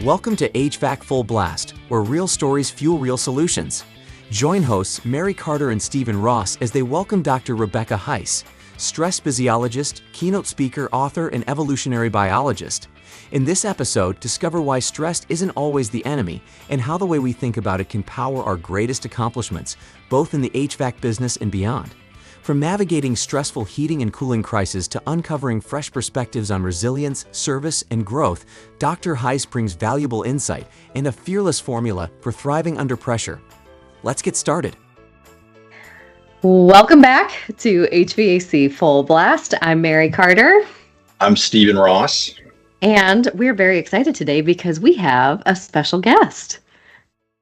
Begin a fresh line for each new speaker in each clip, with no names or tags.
Welcome to HVAC Full Blast, where real stories fuel real solutions. Join hosts Mary Carter and Stephen Ross as they welcome Dr. Rebecca Heiss, stress physiologist, keynote speaker, author, and evolutionary biologist. In this episode, discover why stress isn't always the enemy and how the way we think about it can power our greatest accomplishments, both in the HVAC business and beyond. From navigating stressful heating and cooling crises to uncovering fresh perspectives on resilience, service, and growth, Dr. Heiss brings valuable insight and a fearless formula for thriving under pressure. Let's get started.
Welcome back to HVAC Full Blast. I'm Mary Carter.
I'm Stephen Ross.
And we're very excited today because we have a special guest.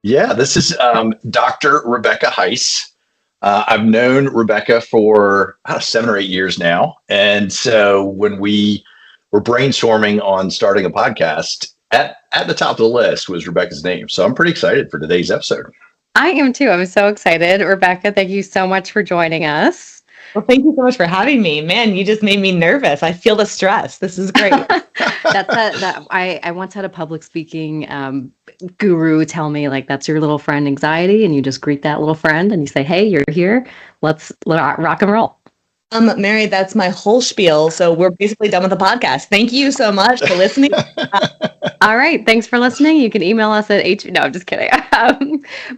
Yeah, this is Dr. Rebecca Heiss. I've known Rebecca for 7 or 8 years now. And so when we were brainstorming on starting a podcast, at the top of the list was Rebecca's name. So I'm pretty excited for today's episode.
I am too. I'm so excited. Rebecca, thank you so much for joining us.
Well, thank you so much for having me. Man, you just made me nervous. I feel the stress. This is great.
I once had a public speaking guru tell me, like, that's your little friend anxiety, and you just greet that little friend and you say, hey, you're here. Let's rock and roll.
Mary, that's my whole spiel. So we're basically done with the podcast. Thank you so much for listening.
All right. Thanks for listening. You can email us at No, I'm just kidding.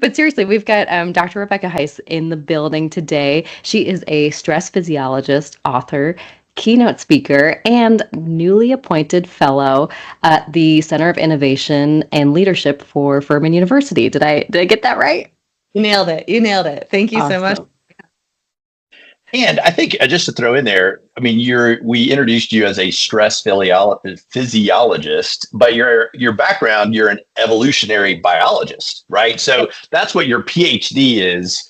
But seriously, we've got Dr. Rebecca Heiss in the building today. She is a stress physiologist, author, keynote speaker, and newly appointed fellow at the Center of Innovation and Leadership for Furman University. Did I get that right?
You nailed it. Thank you so much.
And I think just to throw in there, I mean, we introduced you as a stress physiologist, but your background, you're an evolutionary biologist, right? So that's what your PhD is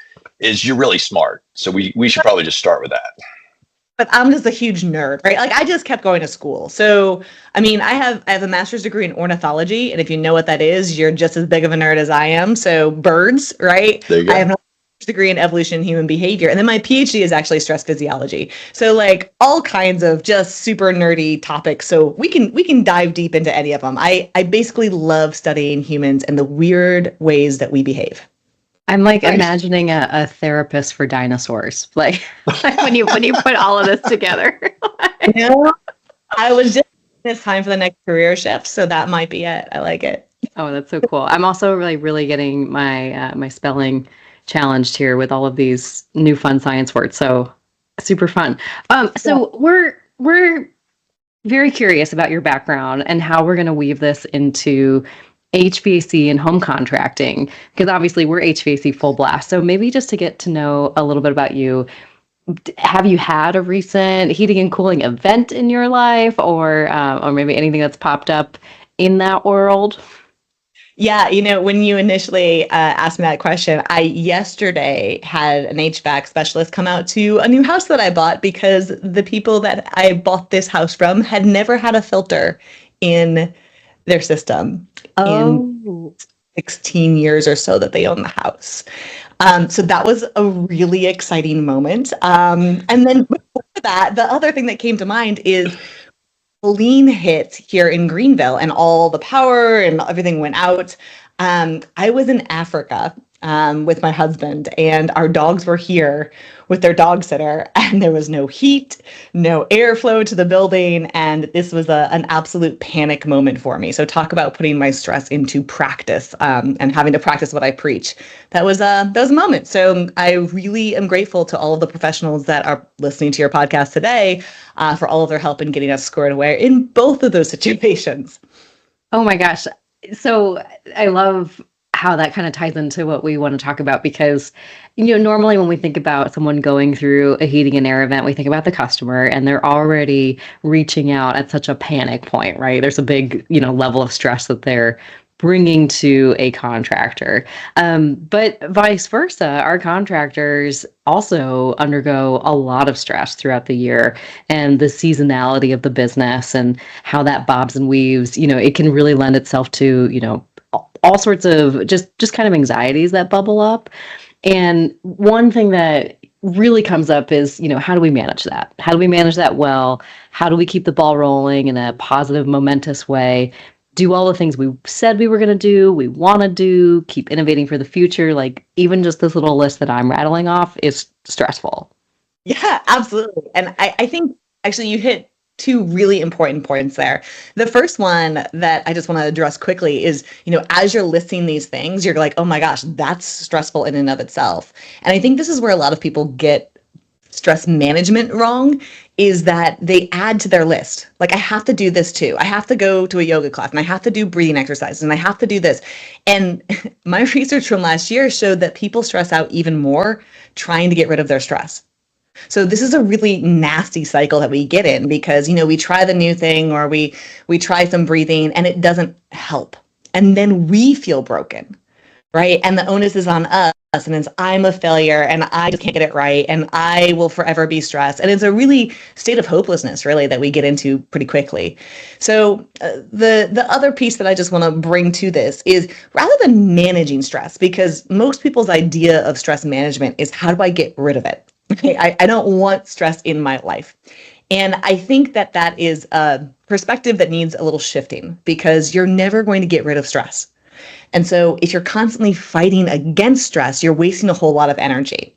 you're really smart. So we should probably just start with that.
But I'm just a huge nerd, right? Like, I just kept going to school. So, I mean, I have a master's degree in ornithology. And if you know what that is, you're just as big of a nerd as I am. So birds, right?
There you go.
I have a degree in evolution and human behavior. And then my PhD is actually stress physiology. So, like, all kinds of just super nerdy topics. So we can dive deep into any of them. I basically love studying humans and the weird ways that we behave.
I'm like imagining a therapist for dinosaurs, like when you put all of this together.
I was just, it's time for the next career shift, so that might be it. I like it.
Oh, that's so cool. I'm also really getting my spelling challenged here with all of these new fun science words. So super fun. So we're very curious about your background and how we're going to weave this into HVAC and home contracting, because obviously we're HVAC Full Blast. So maybe just to get to know a little bit about you, have you had a recent heating and cooling event in your life, or maybe anything that's popped up in that world?
Yeah, when you initially asked me that question, I yesterday had an HVAC specialist come out to a new house that I bought because the people that I bought this house from had never had a filter in their system in 16 years or so that they own the house. So that was a really exciting moment. And then before that, the other thing that came to mind is Helene hit here in Greenville and all the power and everything went out. I was in Africa with my husband, and our dogs were here with their dog sitter, and there was no heat, no airflow to the building, and this was an absolute panic moment for me. So talk about putting my stress into practice and having to practice what I preach. That was a moment. So I really am grateful to all of the professionals that are listening to your podcast today for all of their help in getting us squared away in both of those situations.
Oh my gosh. So I love how that kind of ties into what we want to talk about, because, normally when we think about someone going through a heating and air event, we think about the customer and they're already reaching out at such a panic point, right? There's a big, level of stress that they're bringing to a contractor. But vice versa, our contractors also undergo a lot of stress throughout the year, and the seasonality of the business and how that bobs and weaves, it can really lend itself to, all sorts of just kind of anxieties that bubble up. And one thing that really comes up is, how do we manage that? How do we manage that well? How do we keep the ball rolling in a positive, momentous way? do all the things we said we were going to do, we want to do, keep innovating for the future. Like even just this little list that I'm rattling off is stressful.
Yeah, absolutely. And I think actually you hit two really important points there. The first one that I just want to address quickly is, as you're listing these things, you're like, oh my gosh, that's stressful in and of itself. And I think this is where a lot of people get stress management wrong, is that they add to their list. Like, I have to do this too. I have to go to a yoga class and I have to do breathing exercises and I have to do this. And my research from last year showed that people stress out even more trying to get rid of their stress. So this is a really nasty cycle that we get in because, we try the new thing or we try some breathing and it doesn't help. And then we feel broken, right? And the onus is on us. And it's, I'm a failure and I just can't get it right and I will forever be stressed. And it's a really state of hopelessness, really, that we get into pretty quickly. So the other piece that I just want to bring to this is rather than managing stress, because most people's idea of stress management is how do I get rid of it? Okay, I don't want stress in my life. And I think that is a perspective that needs a little shifting because you're never going to get rid of stress. And so if you're constantly fighting against stress, you're wasting a whole lot of energy.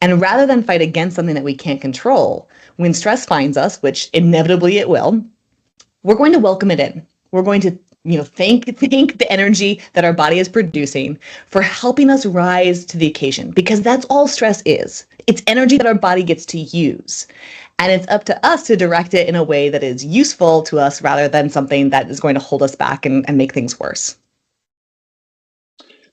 And rather than fight against something that we can't control, when stress finds us, which inevitably it will, we're going to welcome it in. We're going to thank the energy that our body is producing for helping us rise to the occasion, because that's all stress is. It's energy that our body gets to use. And it's up to us to direct it in a way that is useful to us rather than something that is going to hold us back and make things worse.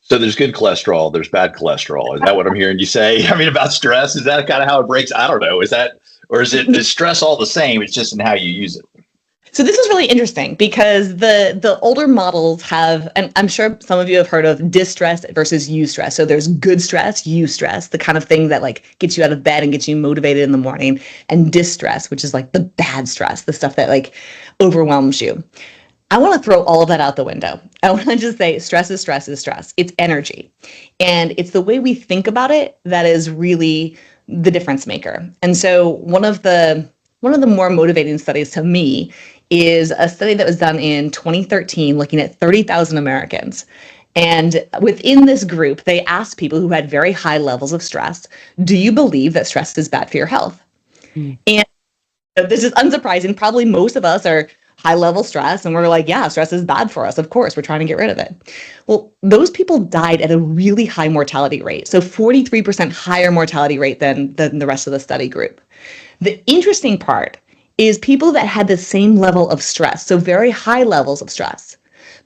So there's good cholesterol, there's bad cholesterol. Is that what I'm hearing you say? I mean, about stress, is that kind of how it breaks? I don't know. Is stress all the same? It's just in how you use it.
So this is really interesting because the older models have, and I'm sure some of you have heard of distress versus eustress. So there's good stress, eustress, the kind of thing that like gets you out of bed and gets you motivated in the morning, and distress, which is like the bad stress, the stuff that like overwhelms you. I want to throw all of that out the window. I want to just say stress is stress is stress. It's energy. And it's the way we think about it that is really the difference maker. And so one of the more motivating studies to me is a study that was done in 2013 looking at 30,000 Americans. And within this group, they asked people who had very high levels of stress, do you believe that stress is bad for your health? And this is unsurprising. Probably most of us are high level stress. And we're like, yeah, stress is bad for us. Of course, we're trying to get rid of it. Well, those people died at a really high mortality rate. So 43% higher mortality rate than the rest of the study group. The interesting part is people that had the same level of stress, so very high levels of stress,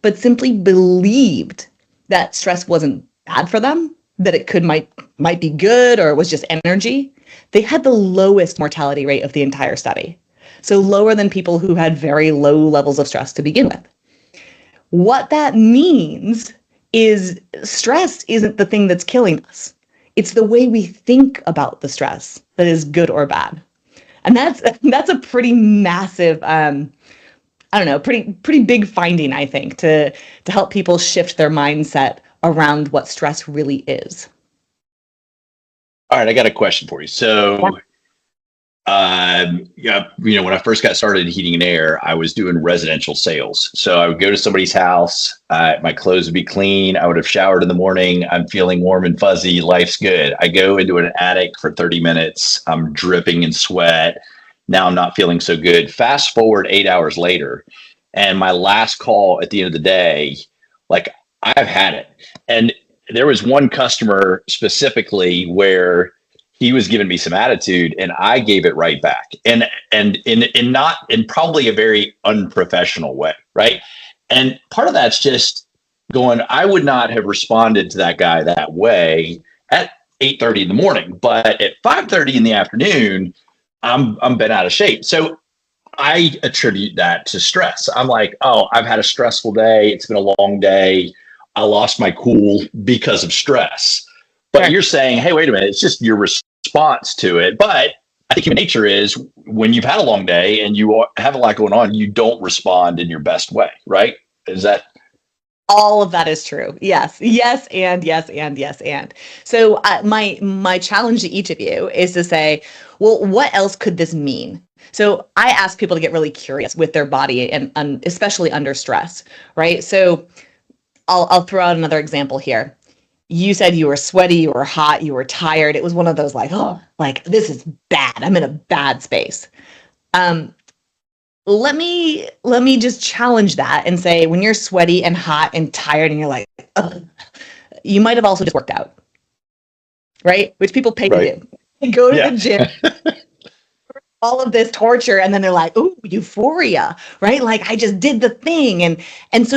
but simply believed that stress wasn't bad for them, that it might be good or it was just energy, they had the lowest mortality rate of the entire study. So lower than people who had very low levels of stress to begin with. What that means is stress isn't the thing that's killing us. It's the way we think about the stress that is good or bad. And that's a pretty massive, pretty big finding, I think, to help people shift their mindset around what stress really is.
All right, I got a question for you. So, when I first got started in heating and air, I was doing residential sales. So I would go to somebody's house, my clothes would be clean. I would have showered in the morning. I'm feeling warm and fuzzy. Life's good. I go into an attic for 30 minutes. I'm dripping in sweat. Now I'm not feeling so good. Fast forward 8 hours later, and my last call at the end of the day, like I've had it. And there was one customer specifically where he was giving me some attitude and I gave it right back, and in probably a very unprofessional way. Right. And part of that's just going, I would not have responded to that guy that way at 8:30 in the morning, but at 5:30 in the afternoon, I'm bent out of shape. So I attribute that to stress. I'm like, oh, I've had a stressful day. It's been a long day. I lost my cool because of stress. But you're saying, hey, wait a minute, it's just your response to it. But I think human nature is when you've had a long day and you have a lot going on, you don't respond in your best way, right? Is that?
All of that is true. Yes, yes, and yes, and yes, and. So my challenge to each of you is to say, well, what else could this mean? So I ask people to get really curious with their body and especially under stress, right? So I'll throw out another example here. You said you were sweaty, you were hot, you were tired. It was one of those like, oh, like this is bad. I'm in a bad space. Let me just challenge that and say, when you're sweaty and hot and tired and you're like, ugh, you might have also just worked out, right? Which people pay to do. They go to the gym, all of this torture, and then they're like, ooh, euphoria, right? Like I just did the thing. And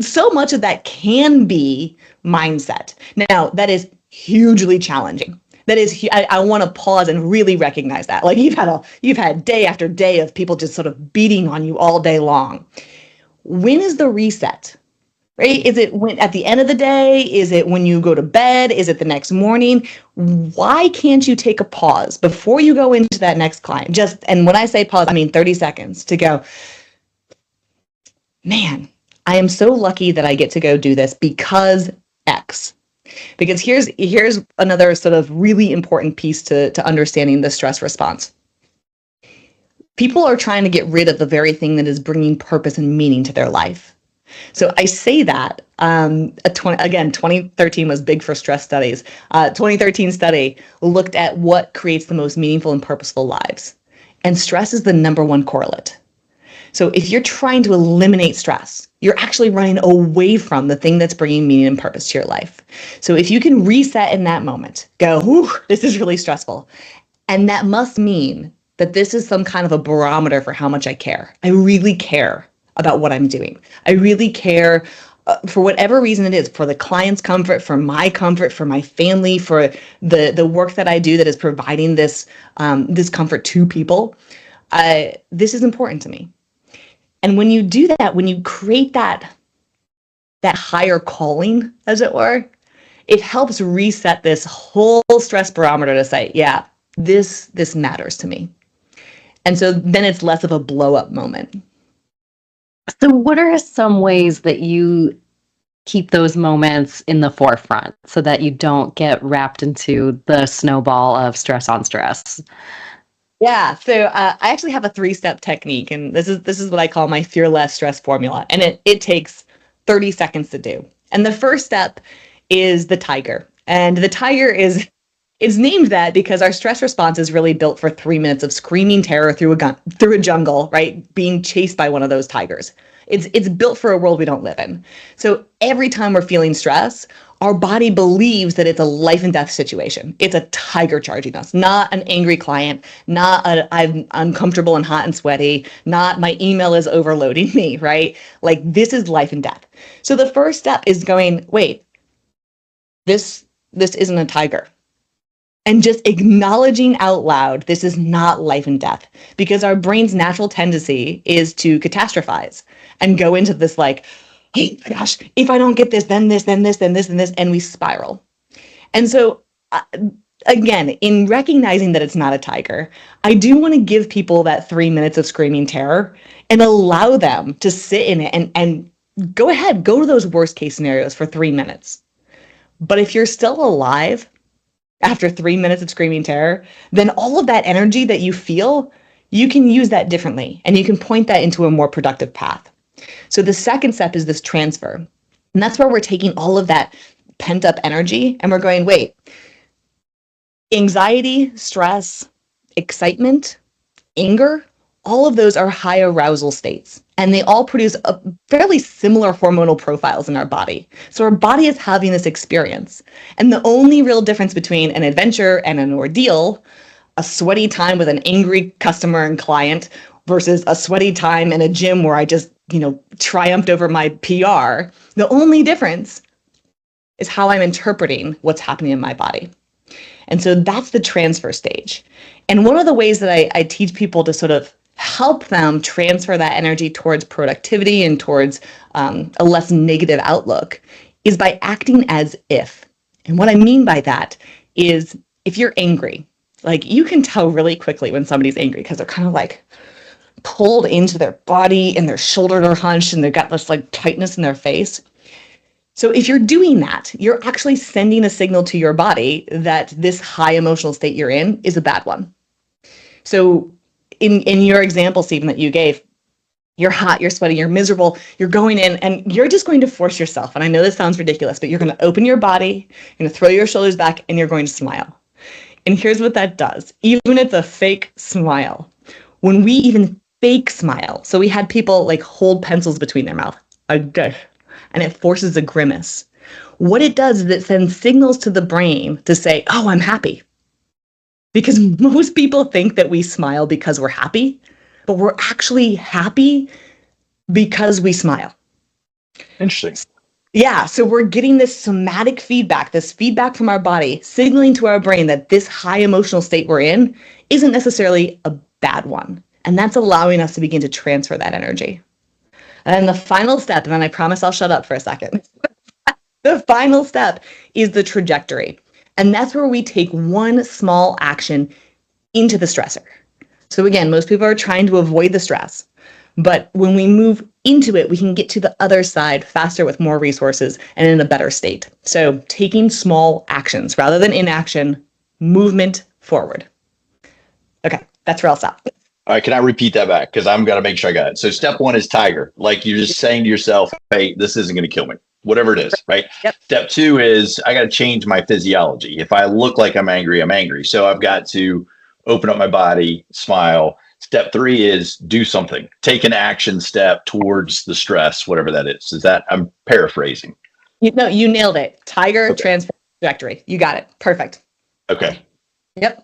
so much of that can be mindset. Now, that is hugely challenging. That is, I want to pause and really recognize that. Like you've had day after day of people just sort of beating on you all day long. When is the reset? Right? Is it when at the end of the day? Is it when you go to bed? Is it the next morning? Why can't you take a pause before you go into that next client? And when I say pause, I mean 30 seconds to go, man, I am so lucky that I get to go do this because X. Because here's another sort of really important piece to understanding the stress response. People are trying to get rid of the very thing that is bringing purpose and meaning to their life. So I say that, 2013 was big for stress studies. 2013 study looked at what creates the most meaningful and purposeful lives. And stress is the number one correlate. So if you're trying to eliminate stress, you're actually running away from the thing that's bringing meaning and purpose to your life. So if you can reset in that moment, go, whew, this is really stressful. And that must mean that this is some kind of a barometer for how much I care. I really care about what I'm doing. I really care for whatever reason it is, for the client's comfort, for my family, for the work that I do that is providing this comfort to people. This is important to me. And when you do that, when you create that higher calling, as it were, it helps reset this whole stress barometer to say, yeah, this matters to me. And so then it's less of a blow up moment.
So what are some ways that you keep those moments in the forefront so that you don't get wrapped into the snowball of stress on stress?
Yeah, so I actually have a 3-step technique, and this is what I call my fearless stress formula, and it takes 30 seconds to do. And the first step is the tiger, and the tiger is named that because our stress response is really built for 3 minutes of screaming terror through a jungle, right? Being chased by one of those tigers. It's built for a world we don't live in. So every time we're feeling stress, our body believes that it's a life and death situation. It's a tiger charging us, not an angry client, not I'm uncomfortable and hot and sweaty, not my email is overloading me, right? Like this is life and death. So the first step is going, wait, this isn't a tiger. And just acknowledging out loud, this is not life and death, because our brain's natural tendency is to catastrophize and go into this like, hey, my gosh, if I don't get this, then this, then this, then this, and this, and we spiral. And so, again, in recognizing that it's not a tiger, I do want to give people that 3 minutes of screaming terror and allow them to sit in it and go ahead, go to those worst case scenarios for 3 minutes. But if you're still alive after 3 minutes of screaming terror, then all of that energy that you feel, you can use that differently, and you can point that into a more productive path. So the second step is this transfer. And that's where we're taking all of that pent up energy and we're going, wait, anxiety, stress, excitement, anger, all of those are high arousal states. And they all produce a fairly similar hormonal profiles in our body. So our body is having this experience. And the only real difference between an adventure and an ordeal, a sweaty time with an angry customer and client versus a sweaty time in a gym where I just, triumphed over my PR, the only difference is how I'm interpreting what's happening in my body. And so that's the transfer stage. And one of the ways that I teach people to sort of help them transfer that energy towards productivity and towards a less negative outlook is by acting as if. And what I mean by that is if you're angry, like you can tell really quickly when somebody's angry because they're kind of like pulled into their body and their shoulders are hunched and they've got this like tightness in their face. So if you're doing that, you're actually sending a signal to your body that this high emotional state you're in is a bad one. So in your example, Stephen, that you gave, you're hot, you're sweaty, you're miserable, you're going in and you're just going to force yourself. And I know this sounds ridiculous, but you're going to open your body, you're going to throw your shoulders back, and you're going to smile. And here's what that does. Even if it's a fake smile, when we even fake smile, so we had people like hold pencils between their mouth, and it forces a grimace. What it does is it sends signals to the brain to say, oh, I'm happy. Because most people think that we smile because we're happy, but we're actually happy because we smile.
Interesting.
Yeah, so we're getting this somatic feedback, this feedback from our body, signaling to our brain that this high emotional state we're in isn't necessarily a bad one. And that's allowing us to begin to transfer that energy. And then the final step, and then I promise I'll shut up for a second. The final step is the trajectory. And that's where we take one small action into the stressor. So again, most people are trying to avoid the stress. But when we move into it, we can get to the other side faster with more resources and in a better state. So taking small actions rather than inaction, movement forward. Okay, that's where I'll stop.
All right, can I repeat that back? Because I'm going to make sure I got it. So step one is tiger. Like you're just saying to yourself, hey, this isn't going to kill me, whatever it is, right?
Yep.
Step two is I got to change my physiology. If I look like I'm angry, I'm angry. So I've got to open up my body, smile. Step three is do something. Take an action step towards the stress, whatever that is. Is that, I'm paraphrasing.
You nailed it. Tiger,
Okay.
transfer, trajectory. You got it. Perfect.
Okay.
Yep.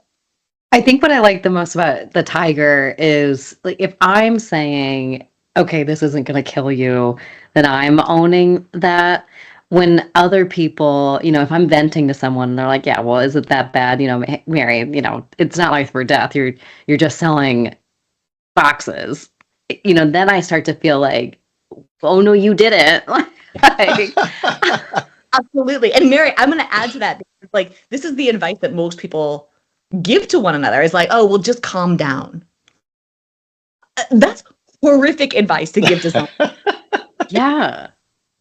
I think what I like the most about the tiger is like if I'm saying, okay, this isn't going to kill you, then I'm owning that. When other people, if I'm venting to someone and they're like, yeah, well, is it that bad? Mary, it's not life or death. You're just selling boxes. Then I start to feel like, oh no, you didn't. Like,
Absolutely. And Mary, I'm going to add to that. Because, like, this is the advice that most people give to one another. Is like, oh, well, just calm down. That's horrific advice to give to someone.
yeah.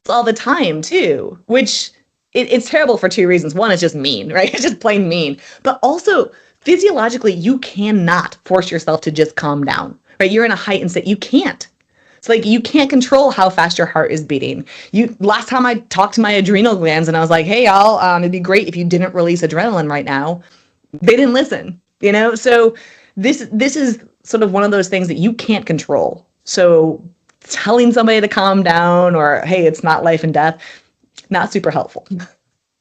All the time too, which it's terrible for two reasons. One is just mean, right? It's just plain mean. But also physiologically, you cannot force yourself to just calm down, right? You're in a heightened state. You can't. It's like you can't control how fast your heart is beating. Last time I talked to my adrenal glands and I was like, hey, y'all, it'd be great if you didn't release adrenaline right now. They didn't listen, So this is sort of one of those things that you can't control. So telling somebody to calm down or, hey, it's not life and death, not super helpful.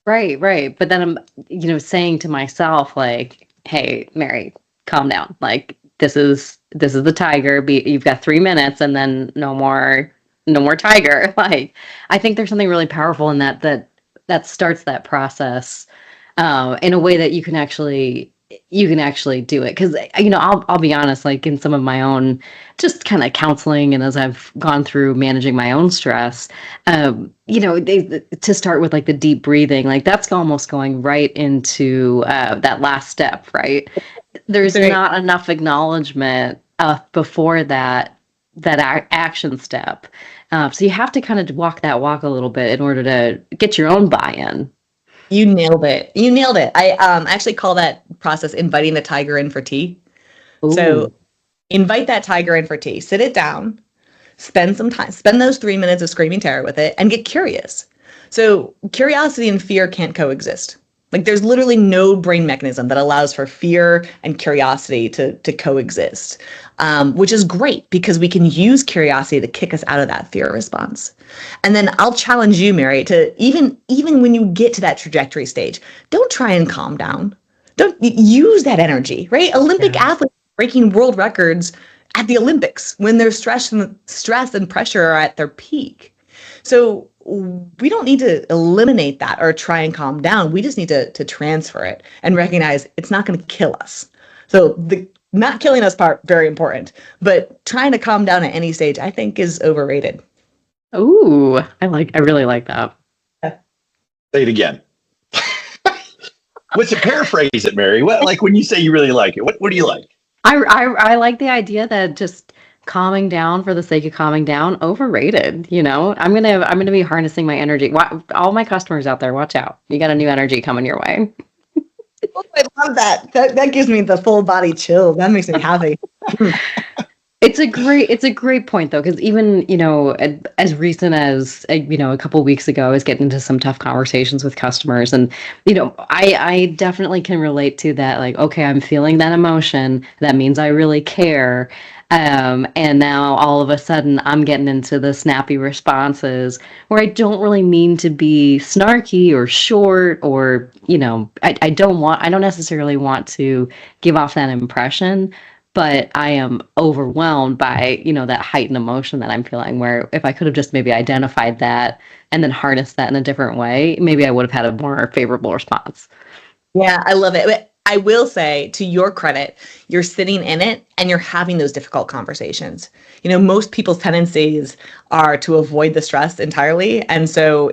Right. But then I'm, saying to myself, like, hey, Mary, calm down. Like, this is the tiger. You've got 3 minutes and then no more tiger. Like, I think there's something really powerful in that starts that process in a way that you can actually do it. Because I'll be honest, like in some of my own just kind of counseling and as I've gone through managing my own stress, to start with like the deep breathing, like that's almost going right into that last step, right? There's not enough acknowledgement before that action step. So you have to kind of walk that walk a little bit in order to get your own buy-in.
You nailed it. I actually call that process inviting the tiger in for tea.
Ooh.
So invite that tiger in for tea. Sit it down, spend some time, spend those 3 minutes of screaming terror with it and get curious. So curiosity and fear can't coexist. Like there's literally no brain mechanism that allows for fear and curiosity to coexist, which is great because we can use curiosity to kick us out of that fear response. And then I'll challenge you, Mary, to even when you get to that trajectory stage, don't try and calm down. Don't use that energy, right? Olympic athletes breaking world records at the Olympics when their stress and pressure are at their peak. So we don't need to eliminate that or try and calm down. We just need to transfer it and recognize it's not going to kill us. So the not killing us part, very important, but trying to calm down at any stage, I think is overrated.
Ooh, I really like that.
Say it again. What's it? Paraphrase it, Mary. What, like when you say you really like it, what do you like?
I like the idea that just calming down for the sake of calming down, overrated. I'm gonna be harnessing my energy. All my customers out there, watch out. You got a new energy coming your way.
Oh, I love that. That gives me the full body chill. That makes me happy.
It's a great point though, because even, as recent as, a couple weeks ago, I was getting into some tough conversations with customers, and, I definitely can relate to that. Like, okay, I'm feeling that emotion. That means I really care. And now all of a sudden I'm getting into the snappy responses where I don't really mean to be snarky or short, or, I don't necessarily want to give off that impression, but I am overwhelmed by, that heightened emotion that I'm feeling, where if I could have just maybe identified that and then harnessed that in a different way, maybe I would have had a more favorable response.
Yeah, I love it. But I will say, to your credit, you're sitting in it and you're having those difficult conversations. Most people's tendencies are to avoid the stress entirely. And so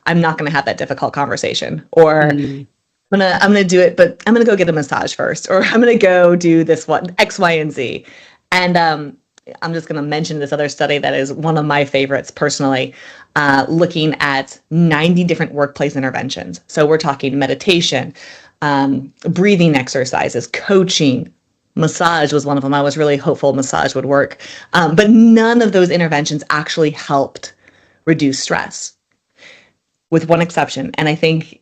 I'm not going to have that difficult conversation, or I'm gonna do it, but I'm gonna go get a massage first, or I'm gonna go do this one, X, Y, and Z. And I'm just gonna mention this other study that is one of my favorites personally, looking at 90 different workplace interventions. So we're talking meditation, breathing exercises, coaching, massage was one of them. I was really hopeful massage would work, but none of those interventions actually helped reduce stress, with one exception. And I think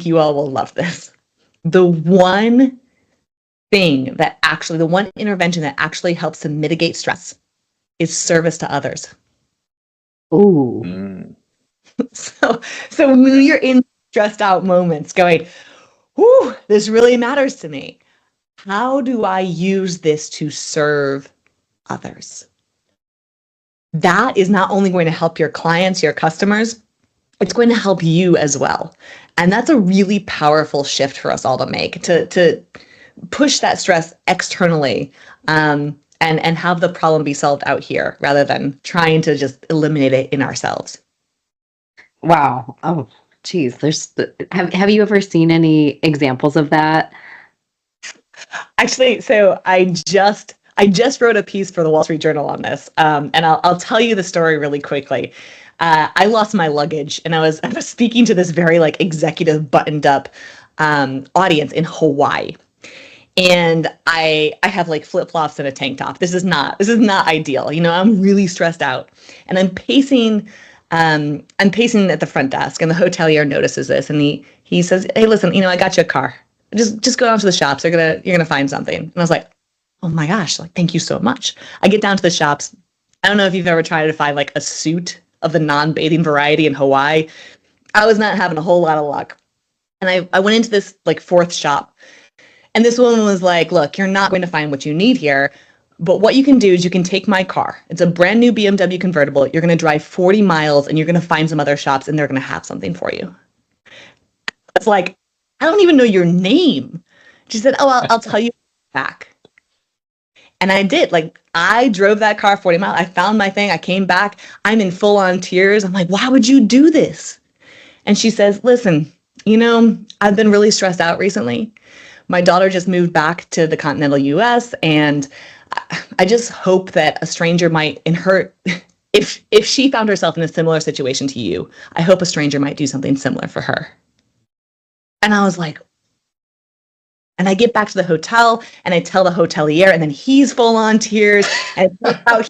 you all will love this. The one intervention that actually helps to mitigate stress is service to others.
Ooh.
So when you're in stressed out moments going, whew, this really matters to me. How do I use this to serve others? That is not only going to help your clients, your customers, it's going to help you as well. And that's a really powerful shift for us all to make, to push that stress externally, and have the problem be solved out here rather than trying to just eliminate it in ourselves.
Wow. Oh, geez. Have you ever seen any examples of that?
Actually, so I just wrote a piece for the Wall Street Journal on this, and I'll tell you the story really quickly. I lost my luggage, and I was speaking to this very executive buttoned up audience in Hawaii, and I have flip flops and a tank top. This is not ideal. I'm really stressed out, and I'm pacing at the front desk, and the hotelier notices this, and he says, "Hey, listen, I got you a car. Just go down to the shops. You're gonna find something." And I was like, "Oh my gosh, thank you so much." I get down to the shops. I don't know if you've ever tried to find a suit of the non-bathing variety in Hawaii. I was not having a whole lot of luck. And I went into this fourth shop, and this woman was like, "Look, you're not going to find what you need here, but what you can do is you can take my car. It's a brand new BMW convertible. You're going to drive 40 miles and you're going to find some other shops and they're going to have something for you." It's like, "I don't even know your name." She said, "Oh, I'll tell you back." And I did. I drove that car 40 miles. I found my thing. I came back. I'm in full on tears. I'm like, "Why would you do this?" And she says, "Listen, I've been really stressed out recently. My daughter just moved back to the continental US, and I just hope that a stranger might, if she found herself in a similar situation to you, I hope a stranger might do something similar for her." And I was like, and I get back to the hotel and I tell the hotelier, and then he's full on tears, and how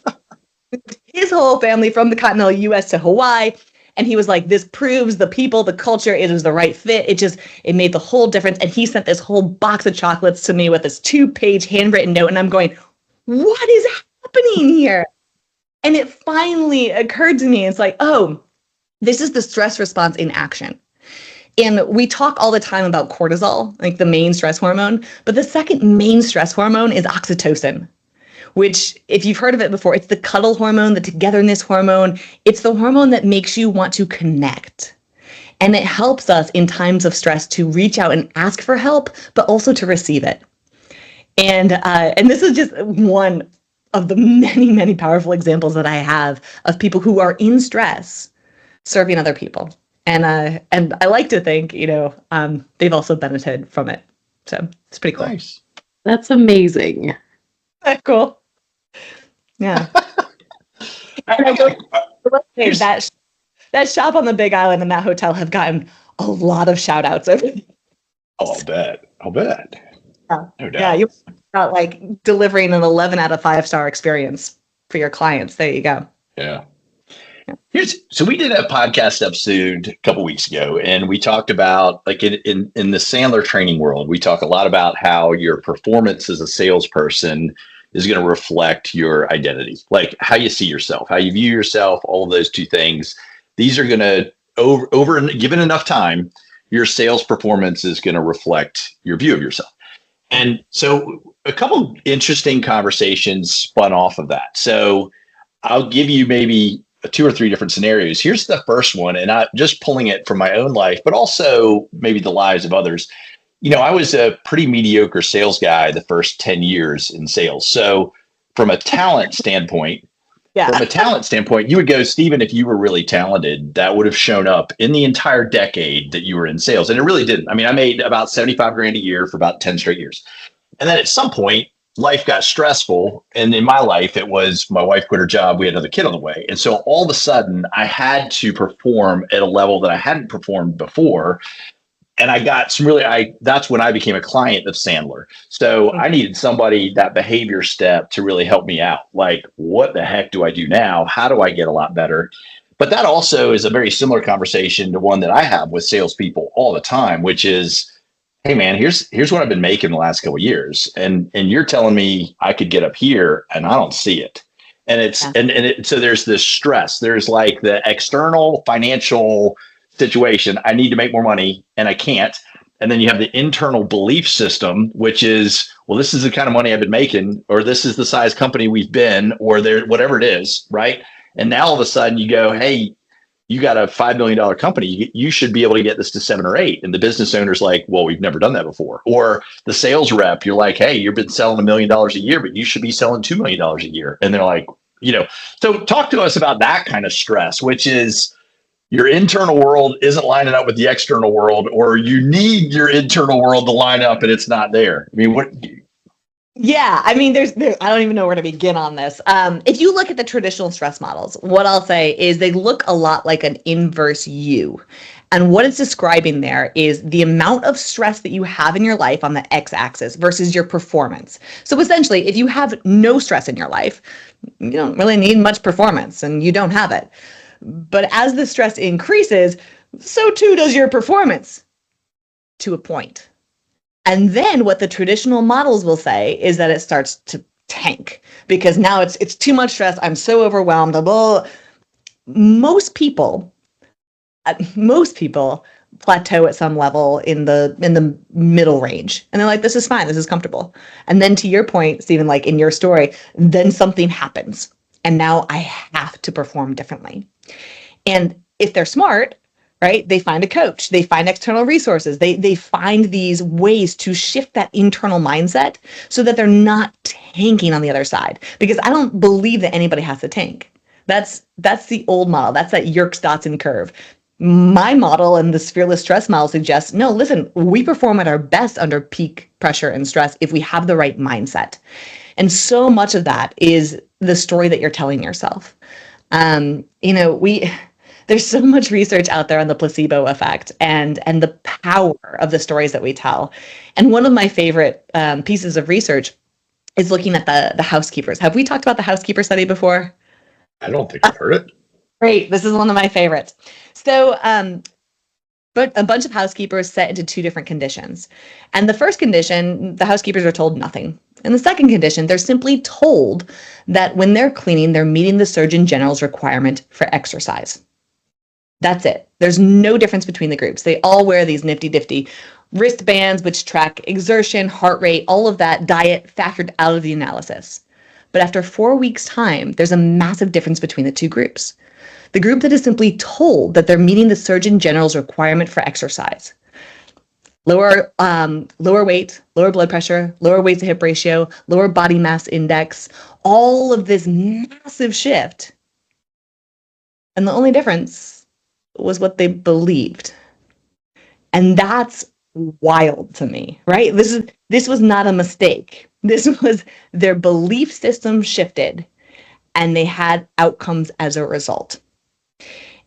his whole family from the continental US to Hawaii. And he was like, "This proves the people, the culture, it was the right fit. It made the whole difference." And he sent this whole box of chocolates to me with this 2-page handwritten note. And I'm going, what is happening here? And it finally occurred to me. It's like, oh, this is the stress response in action. And we talk all the time about cortisol, the main stress hormone, but the second main stress hormone is oxytocin, which, if you've heard of it before, it's the cuddle hormone, the togetherness hormone. It's the hormone that makes you want to connect. And it helps us in times of stress to reach out and ask for help, but also to receive it. And this is just one of the many, many powerful examples that I have of people who are in stress serving other people. And I like to think, they've also benefited from it. So it's pretty cool.
Nice.
That's amazing.
Cool. Yeah. And I go, hey, that shop on the Big Island and that hotel have gotten a lot of shout outs over.
Oh, I'll bet.
Yeah.
No doubt.
Yeah, you got like delivering an 11 out of 5-star experience for your clients. There you go.
Yeah. So we did a podcast episode a couple weeks ago, and we talked about, like, in the Sandler training world, we talk a lot about how your performance as a salesperson is going to reflect your identity, like how you see yourself, how you view yourself, all of those two things. These are going to, over given enough time, your sales performance is going to reflect your view of yourself. And so a couple interesting conversations spun off of that. So I'll give you maybe 2 or 3 different scenarios. Here's the first one, and I'm just pulling it from my own life, but also maybe the lives of others. I was a pretty mediocre sales guy the first 10 years in sales. So from a talent standpoint, you would go, Stephen, if you were really talented, that would have shown up in the entire decade that you were in sales. And it really didn't. I mean, I made about 75 grand a year for about 10 straight years. And then at some point, life got stressful. And in my life, it was my wife quit her job. We had another kid on the way. And so all of a sudden, I had to perform at a level that I hadn't performed before. And I got that's when I became a client of Sandler. So I needed somebody, that behavior step, to really help me out. Like, what the heck do I do now? How do I get a lot better? But that also is a very similar conversation to one that I have with salespeople all the time, which is, hey man, here's what I've been making the last couple of years. And you're telling me I could get up here and I don't see it. And so there's this stress. There's like the external financial situation. I need to make more money and I can't. And then you have the internal belief system, which is, well, this is the kind of money I've been making, or this is the size company we've been, or whatever it is, right? And now all of a sudden you go, hey, you got a $5 million company. You should be able to get this to 7 or 8. And the business owner's like, well, we've never done that before. Or the sales rep, you're like, hey, you've been selling $1 million a year, but you should be selling $2 million a year. And they're like, so talk to us about that kind of stress, which is, your internal world isn't lining up with the external world, or you need your internal world to line up and it's not there. I mean, what?
Yeah, I mean, I don't even know where to begin on this. If you look at the traditional stress models, what I'll say is they look a lot like an inverse U. And what it's describing there is the amount of stress that you have in your life on the x-axis versus your performance. So essentially, if you have no stress in your life, you don't really need much performance and you don't have it. But as the stress increases, so too does your performance, to a point. And then what the traditional models will say is that it starts to tank because now it's too much stress. I'm so overwhelmed. Blah. Most people plateau at some level in the middle range, and they're like, "This is fine. This is comfortable." And then to your point, Stephen, like in your story, then something happens, and now I have to perform differently. And if they're smart, right, they find a coach, they find external resources, they find these ways to shift that internal mindset so that they're not tanking on the other side. Because I don't believe that anybody has to tank. That's the old model. That's that Yerkes-Dodson curve. My model and the fearless stress model suggests, no, listen, we perform at our best under peak pressure and stress if we have the right mindset. And so much of that is the story that you're telling yourself. There's so much research out there on the placebo effect and the power of the stories that we tell. And one of my favorite pieces of research is looking at the housekeepers. Have we talked about the housekeeper study before?
I don't think I've heard it.
Great. This is one of my favorites. So, but a bunch of housekeepers set into 2 different conditions. And the first condition, the housekeepers are told nothing. In the second condition, they're simply told that when they're cleaning, they're meeting the Surgeon General's requirement for exercise. That's it. There's no difference between the groups. They all wear these nifty-difty wristbands, which track exertion, heart rate, all of that, diet factored out of the analysis. But after 4 weeks' time, there's a massive difference between the 2 groups. The group that is simply told that they're meeting the Surgeon General's requirement for exercise. Lower weight, lower blood pressure, lower waist to hip ratio, lower body mass index, all of this massive shift. And the only difference was what they believed. And that's wild to me, right? This was not a mistake. This was their belief system shifted. and they had outcomes as a result.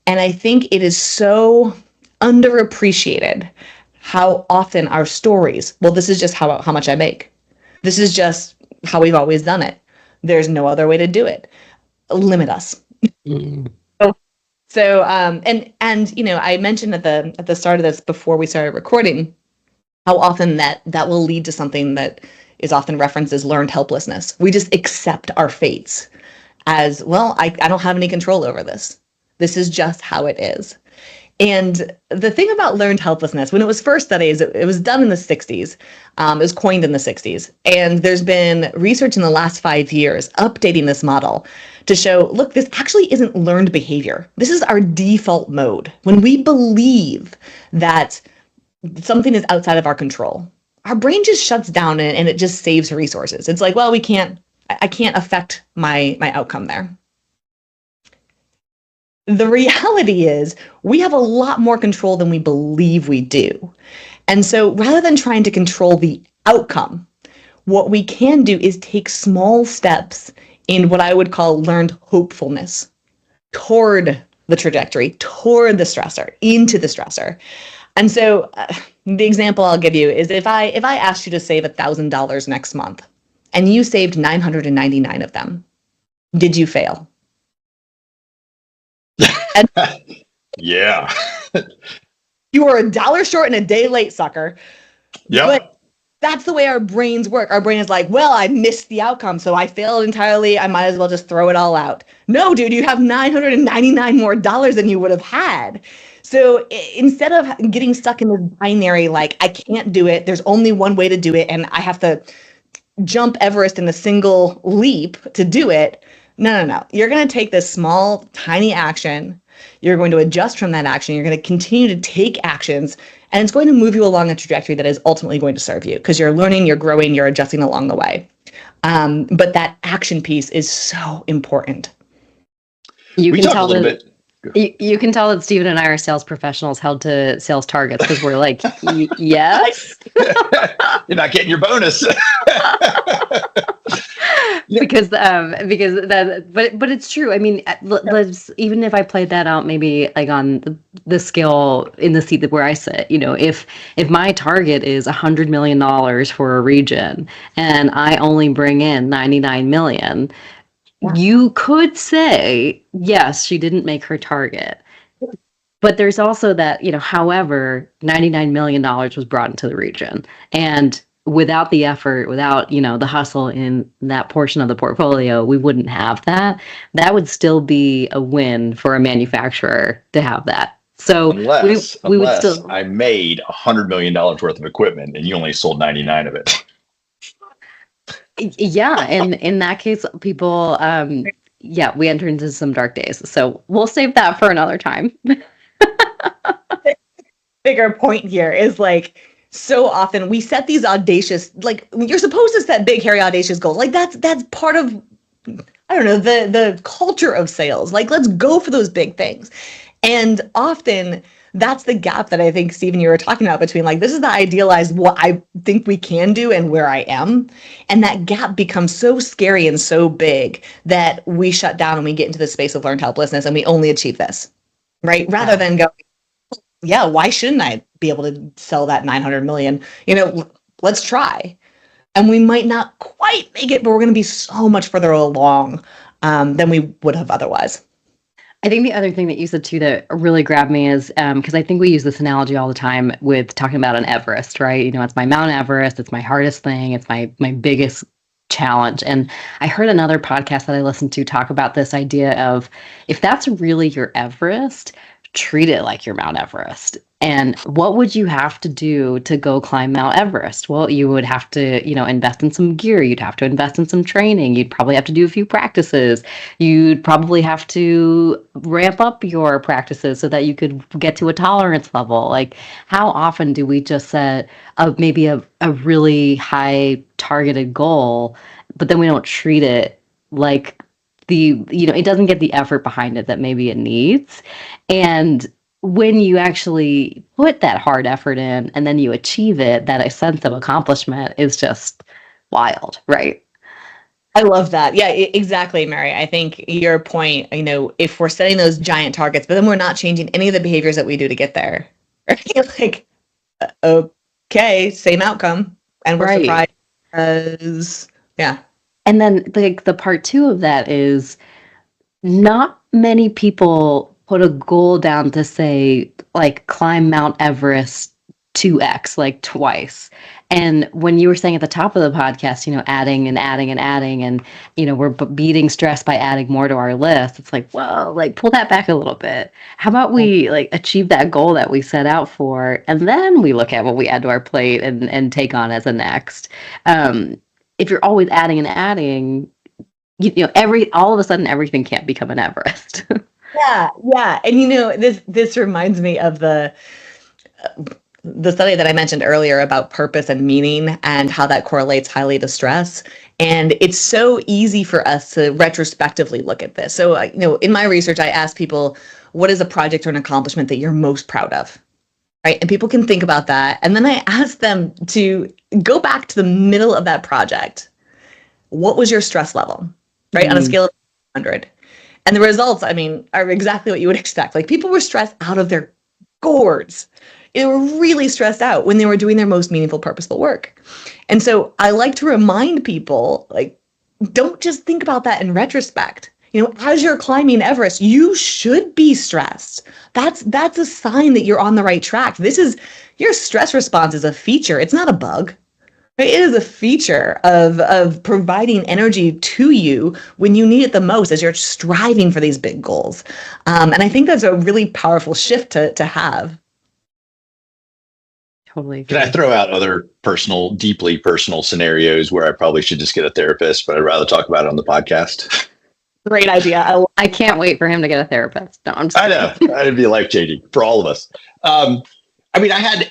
And I think it is so underappreciated how often our stories, well, this is just how much I make. This is just how we've always done it. There's no other way to do it. Limit us. So, and you know, I mentioned at the start of this before we started recording, how often that will lead to something that is often referenced as learned helplessness. We just accept our fates as, well, I don't have any control over this. This is just how it is. And the thing about learned helplessness, when it was first studied, it was done in the 60s. It was coined in the 60s. And there's been research in the last 5 years updating this model to show, look, this actually isn't learned behavior. This is our default mode. When we believe that something is outside of our control, our brain just shuts down and it just saves resources. It's like, well, I can't affect my outcome there. The reality is we have a lot more control than we believe we do. And so rather than trying to control the outcome, what we can do is take small steps in what I would call learned hopefulness toward the trajectory, toward the stressor, into the stressor. And so the example I'll give you is if I asked you to save $1,000 next month and you saved 999 of them, did you fail?
Yeah.
You were $1 short and a day late, sucker.
Yeah.
But that's the way our brains work. Our brain is like, well, I missed the outcome, so I failed entirely. I might as well just throw it all out. No, dude, you have 999 more dollars than you would have had. So instead of getting stuck in this binary, like, I can't do it, there's only one way to do it, and I have to jump Everest in a single leap to do it. No. You're going to take this small, tiny action. You're going to adjust from that action. You're going to continue to take actions, and it's going to move you along a trajectory that is ultimately going to serve you because you're learning, you're growing, you're adjusting along the way. But that action piece is so important.
You can tell that. You can tell that Stephen and I are sales professionals held to sales targets because we're like, yes.
You're not getting your bonus.
because that, but it's true. I mean, let's, even if I played that out, maybe like on the scale in the seat where I sit, you know, if my target is $100 million for a region and I only bring in 99 million, you could say, yes, she didn't make her target. But there's also that, you know, however, $99 million was brought into the region. And without the effort, without, you know, the hustle in that portion of the portfolio, we wouldn't have that. That would still be a win for a manufacturer to have that. So
unless
would still.
I made $100 million worth of equipment and you only sold 99 of it.
Yeah, and in that case, people, we enter into some dark days. So we'll save that for another time.
Bigger point here is like, so often we set these audacious, like, you're supposed to set big, hairy, audacious goals. Like that's part of, I don't know, the culture of sales. Like, let's go for those big things. And often that's the gap that I think, Stephen, you were talking about between like, this is the idealized what I think we can do and where I am. And that gap becomes so scary and so big that we shut down and we get into the space of learned helplessness and we only achieve this, right? Rather than go, yeah, why shouldn't I be able to sell that 900 million? You know, let's try. And we might not quite make it, but we're going to be so much further along than we would have otherwise.
I think the other thing that you said too that really grabbed me is because I think we use this analogy all the time with talking about an Everest, right? You know, it's my Mount Everest, it's my hardest thing, it's my biggest challenge. And I heard another podcast that I listened to talk about this idea of if that's really your Everest, treat it like your Mount Everest. And what would you have to do to go climb Mount Everest? Well, you would have to, you know, invest in some gear. You'd have to invest in some training. You'd probably have to do a few practices. You'd probably have to ramp up your practices so that you could get to a tolerance level. Like, how often do we just set maybe a really high targeted goal, but then we don't treat it like it doesn't get the effort behind it that maybe it needs. And when you actually put that hard effort in and then you achieve it, that a sense of accomplishment is just wild, right?
I love that. Yeah, exactly, Mary. I think your point, if we're setting those giant targets, but then we're not changing any of the behaviors that we do to get there, right? Like, okay, same outcome, and we're
Right.
surprised because, yeah.
And then the part two of that is not many people put a goal down to say, like, climb Mount Everest 2x, like twice. And when you were saying at the top of the podcast, adding and adding and adding, and, we're beating stress by adding more to our list, it's like, whoa, like, pull that back a little bit. How about we, like, achieve that goal that we set out for, and then we look at what we add to our plate and take on as a next. If you're always adding and adding, all of a sudden everything can't become an Everest.
Yeah. And this reminds me of the study that I mentioned earlier about purpose and meaning and how that correlates highly to stress. And it's so easy for us to retrospectively look at this. So, in my research, I asked people, what is a project or an accomplishment that you're most proud of? Right. And people can think about that. And then I asked them to go back to the middle of that project. What was your stress level? Right. On a scale of 100. And the results, are exactly what you would expect. Like, people were stressed out of their gourds. They were really stressed out when they were doing their most meaningful, purposeful work. And so I like to remind people, like, don't just think about that in retrospect. As you're climbing Everest, you should be stressed. That's a sign that you're on the right track. Your stress response is a feature. It's not a bug. It is a feature of providing energy to you when you need it the most as you're striving for these big goals. And I think that's a really powerful shift to have.
Totally.
Can I throw out other deeply personal scenarios where I probably should just get a therapist, but I'd rather talk about it on the podcast?
Great idea.
I can't wait for him to get a therapist. No, I'm just
I know. It'd be life-changing for all of us. I had,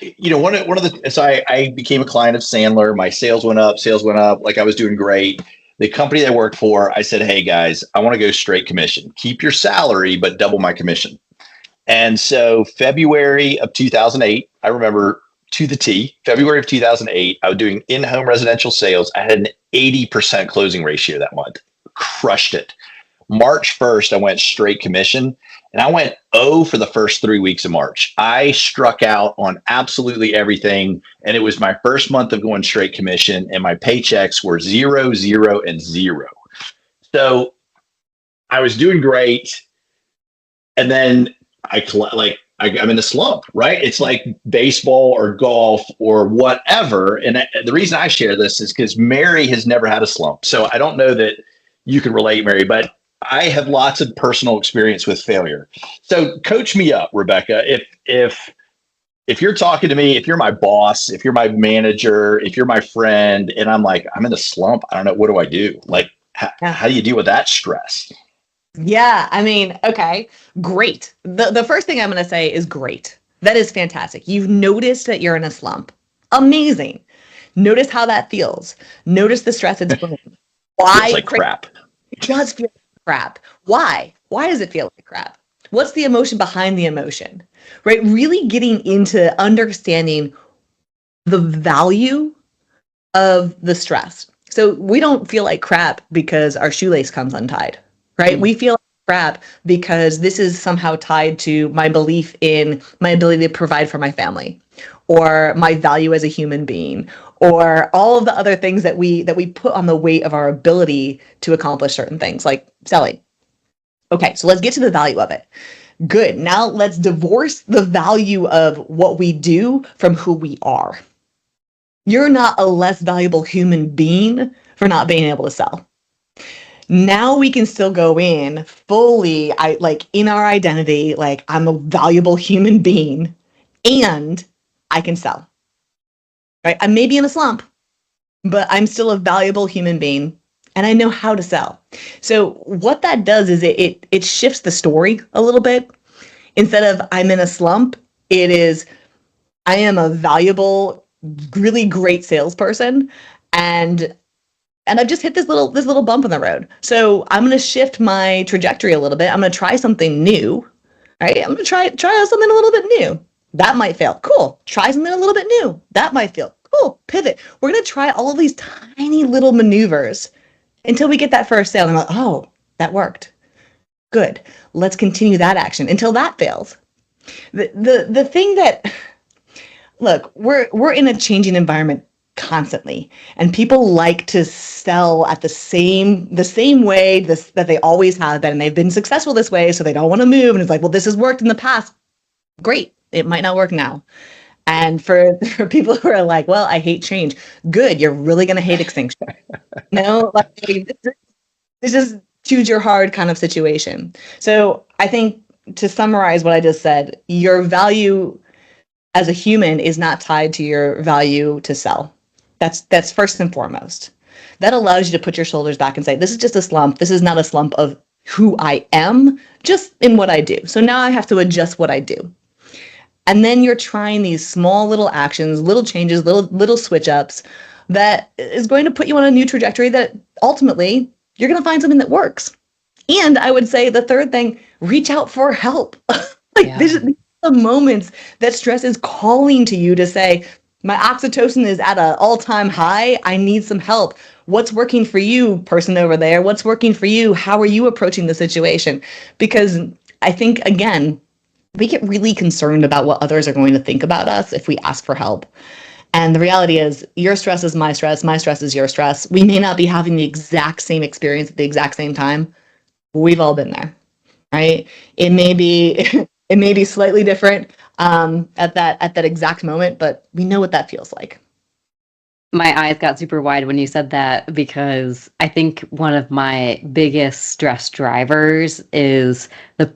so I became a client of Sandler. My sales went up, like, I was doing great. The company I worked for, I said, hey guys, I want to go straight commission. Keep your salary, but double my commission. And so February of 2008, I remember to the T, February of 2008, I was doing in-home residential sales. I had an 80% closing ratio that month. Crushed it. March 1st, I went straight commission, and I went 0 for the first 3 weeks of March. I struck out on absolutely everything, and it was my first month of going straight commission, and my paychecks were 0, 0, and 0. So I was doing great, and then I'm in a slump, right? It's like baseball or golf or whatever. And the reason I share this is because Mary has never had a slump. So I don't know that you can relate, Mary, but I have lots of personal experience with failure. So coach me up, Rebecca. If you're talking to me, if you're my boss, if you're my manager, if you're my friend, and I'm like, I'm in a slump, I don't know, what do I do? Like, how do you deal with that stress?
Yeah, okay, great. The first thing I'm going to say is great. That is fantastic. You've noticed that you're in a slump. Amazing. Notice how that feels. Notice the stress it's bringing. Why?
It's like crap.
It does feel like crap. Why? Why does it feel like crap? What's the emotion behind the emotion? Right? Really getting into understanding the value of the stress. So we don't feel like crap because our shoelace comes untied. Right? We feel like crap because this is somehow tied to my belief in my ability to provide for my family, or my value as a human being, or all of the other things that we put on the weight of our ability to accomplish certain things, like selling. Okay, so let's get to the value of it. Good. Now let's divorce the value of what we do from who we are. You're not a less valuable human being for not being able to sell. Now we can still go in fully, in our identity, like, I'm a valuable human being and I can sell. Right? I may be in a slump, but I'm still a valuable human being and I know how to sell. So what that does is it shifts the story a little bit. Instead of I'm in a slump, it is I am a valuable, really great salesperson, and I've just hit this little bump in the road. So I'm going to shift my trajectory a little bit. I'm going to try something new, right? I'm going to try out something a little bit new. That might fail. Cool. Try something a little bit new. That might fail. Cool. Pivot. We're going to try all of these tiny little maneuvers until we get that first sale. And I'm like, oh, that worked. Good. Let's continue that action until that fails. The thing that, look, we're in a changing environment constantly, and people like to sell at the same way that they always have been, and they've been successful this way, so they don't want to move. And it's like, well, this has worked in the past. Great. It might not work now. And for people who are like, well, I hate change. Good. You're really going to hate extinction. No, like, this is choose your hard kind of situation. So I think, to summarize what I just said, your value as a human is not tied to your value to sell. That's first and foremost. That allows you to put your shoulders back and say, this is just a slump. This is not a slump of who I am, just in what I do. So now I have to adjust what I do. And then you're trying these small little actions, little changes, little switch ups that is going to put you on a new trajectory that ultimately you're going to find something that works. And I would say the third thing, reach out for help. These are the moments that stress is calling to you to say, my oxytocin is at an all-time high. I need some help. What's working for you, person over there? What's working for you? How are you approaching the situation? Because I think, again, we get really concerned about what others are going to think about us if we ask for help. And the reality is, your stress is my stress is your stress. We may not be having the exact same experience at the exact same time. We've all been there, right? It may be slightly different at that exact moment, but we know what that feels like.
My eyes got super wide when you said that, because I think one of my biggest stress drivers is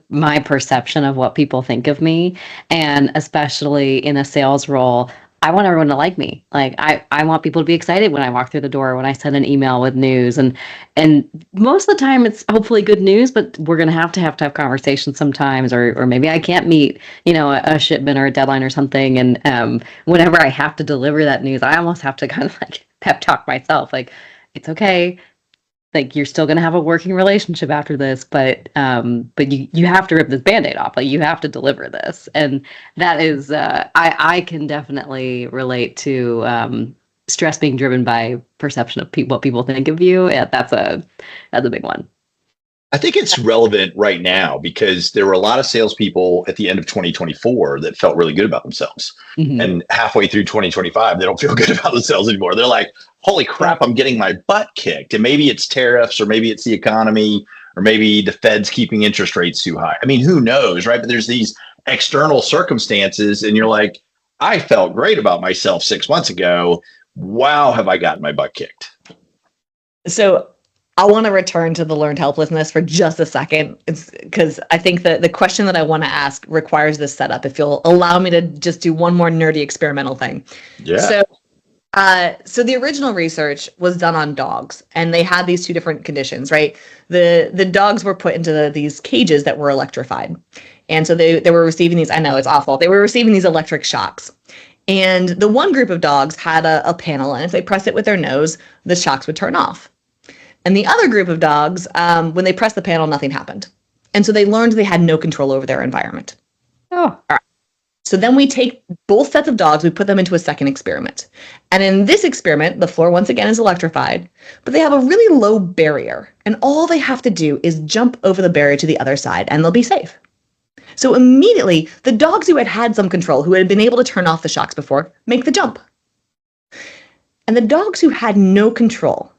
my perception of what people think of me. And especially in a sales role, I want everyone to like me. Like I want people to be excited when I walk through the door, when I send an email with news, and most of the time it's hopefully good news, but we're going to have conversations sometimes, or maybe I can't meet, a shipment or a deadline or something. And whenever I have to deliver that news, I almost have to kind of like pep talk myself. Like, it's okay. Like, you're still going to have a working relationship after this, but you have to rip this Band-Aid off. Like, you have to deliver this. And that is, I can definitely relate to stress being driven by perception of what people think of you. Yeah, that's a big one.
I think it's relevant right now because there were a lot of salespeople at the end of 2024 that felt really good about themselves. Mm-hmm. And halfway through 2025, they don't feel good about themselves anymore. They're like, holy crap, I'm getting my butt kicked. And maybe it's tariffs, or maybe it's the economy, or maybe the Fed's keeping interest rates too high. I mean, who knows, right? But there's these external circumstances, and you're like, I felt great about myself 6 months ago. Wow, have I gotten my butt kicked?
So I want to return to the learned helplessness for just a second. It's because I think that the question that I want to ask requires this setup. If you'll allow me to just do one more nerdy experimental thing.
Yeah.
So the original research was done on dogs, and they had these two different conditions, right? The dogs were put into these cages that were electrified. And so they were receiving these, I know it's awful, they were receiving these electric shocks. And the one group of dogs had a panel, and if they pressed it with their nose, the shocks would turn off. And the other group of dogs, when they pressed the panel, nothing happened. And so they learned they had no control over their environment.
Oh, all
right. So then we take both sets of dogs, we put them into a second experiment. And in this experiment, the floor once again is electrified, but they have a really low barrier. And all they have to do is jump over the barrier to the other side, and they'll be safe. So immediately, the dogs who had some control, who had been able to turn off the shocks before, make the jump. And the dogs who had no control,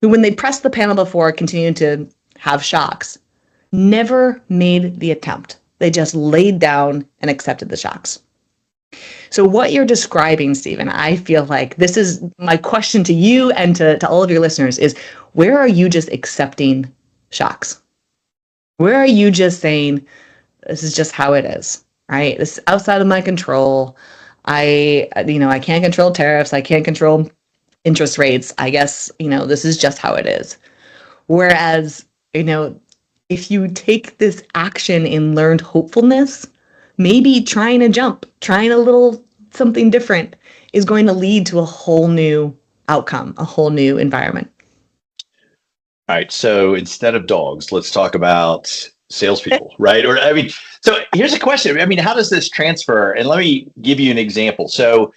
who when they pressed the panel before continued to have shocks, never made the attempt. They just laid down and accepted the shocks. So what you're describing, Stephen, I feel like this is my question to you and to all of your listeners is, where are you just accepting shocks? Where are you just saying, this is just how it is, right? This is outside of my control. I can't control tariffs. I can't control interest rates. I guess, this is just how it is. Whereas, if you take this action in learned hopefulness, maybe trying a jump, trying a little something different is going to lead to a whole new outcome, a whole new environment.
All right. So instead of dogs, let's talk about salespeople, right? So here's a question. How does this transfer? And let me give you an example. So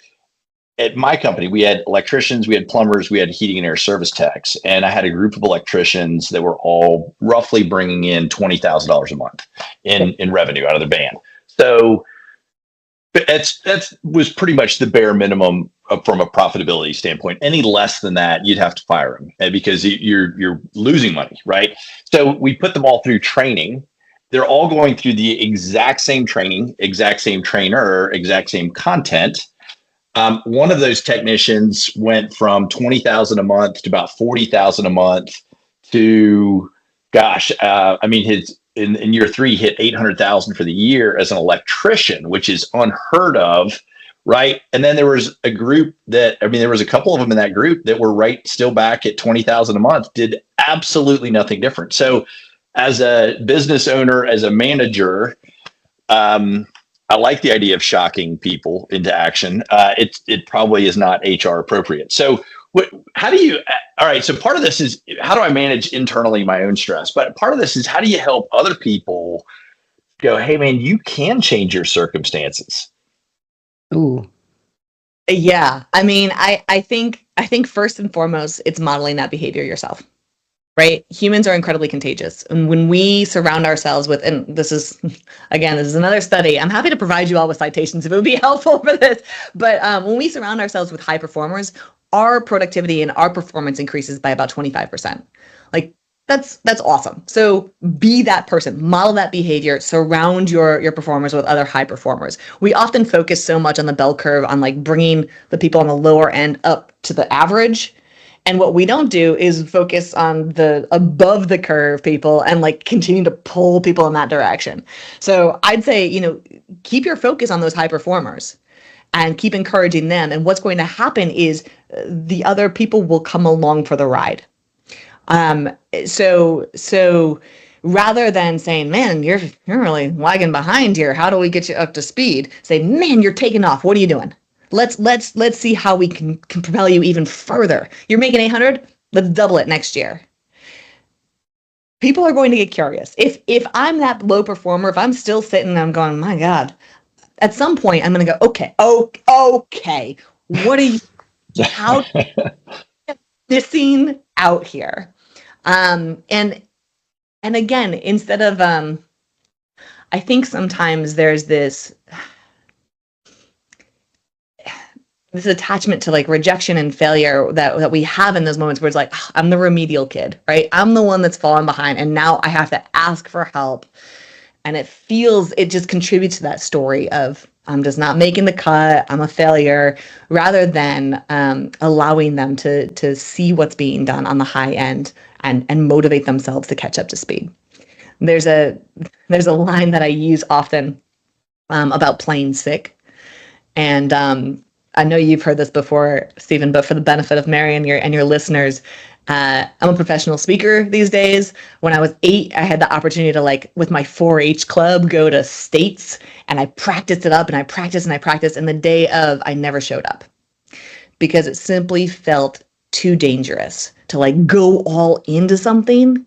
at my company, we had electricians, we had plumbers, we had heating and air service techs. And I had a group of electricians that were all roughly bringing in $20,000 a month in revenue out of their band. So that was pretty much the bare minimum from a profitability standpoint. Any less than that, you'd have to fire them because you're losing money, right? So we put them all through training. They're all going through the exact same training, exact same trainer, exact same content. One of those technicians went from 20,000 a month to about 40,000 a month to, his in year 3 hit 800,000 for the year as an electrician, which is unheard of, right? And then there was a group there was a couple of them in that group that were still back at 20,000 a month, did absolutely nothing different. So as a business owner, as a manager, I like the idea of shocking people into action. It probably is not HR appropriate. So all right, so part of this is how do I manage internally my own stress? But part of this is how do you help other people go, hey man, you can change your circumstances.
Ooh.
Yeah. I mean, I think first and foremost, it's modeling that behavior yourself. Right? Humans are incredibly contagious. And when we surround ourselves with, and this is another study. I'm happy to provide you all with citations if it would be helpful for this. But when we surround ourselves with high performers, our productivity and our performance increases by about 25%. Like that's awesome. So be that person, model that behavior, surround your performers with other high performers. We often focus so much on the bell curve on like bringing the people on the lower end up to the average. And what we don't do is focus on the above the curve people and like continue to pull people in that direction. So I'd say, keep your focus on those high performers and keep encouraging them. And what's going to happen is the other people will come along for the ride. So rather than saying, man, you're really lagging behind here, how do we get you up to speed? Say, man, you're taking off. What are you doing? Let's see how we can propel you even further. You're making 800. Let's double it next year. People are going to get curious. If I'm that low performer, if I'm still sitting and I'm going, my God, at some point I'm going to go, okay. What are you, how missing out here? And again, instead of, I think sometimes there's this attachment to like rejection and failure that we have in those moments where it's like, I'm the remedial kid, right? I'm the one that's fallen behind and now I have to ask for help. And it just contributes to that story of I'm just not making the cut, I'm a failure, rather than allowing them to see what's being done on the high end and motivate themselves to catch up to speed. There's a line that I use often about playing sick. And I know you've heard this before, Stephen, but for the benefit of Mary and your listeners, I'm a professional speaker these days. When I was 8, I had the opportunity to, with my 4-H club, go to states, and I practiced it up, and I practiced, and the day of, I never showed up because it simply felt too dangerous to go all into something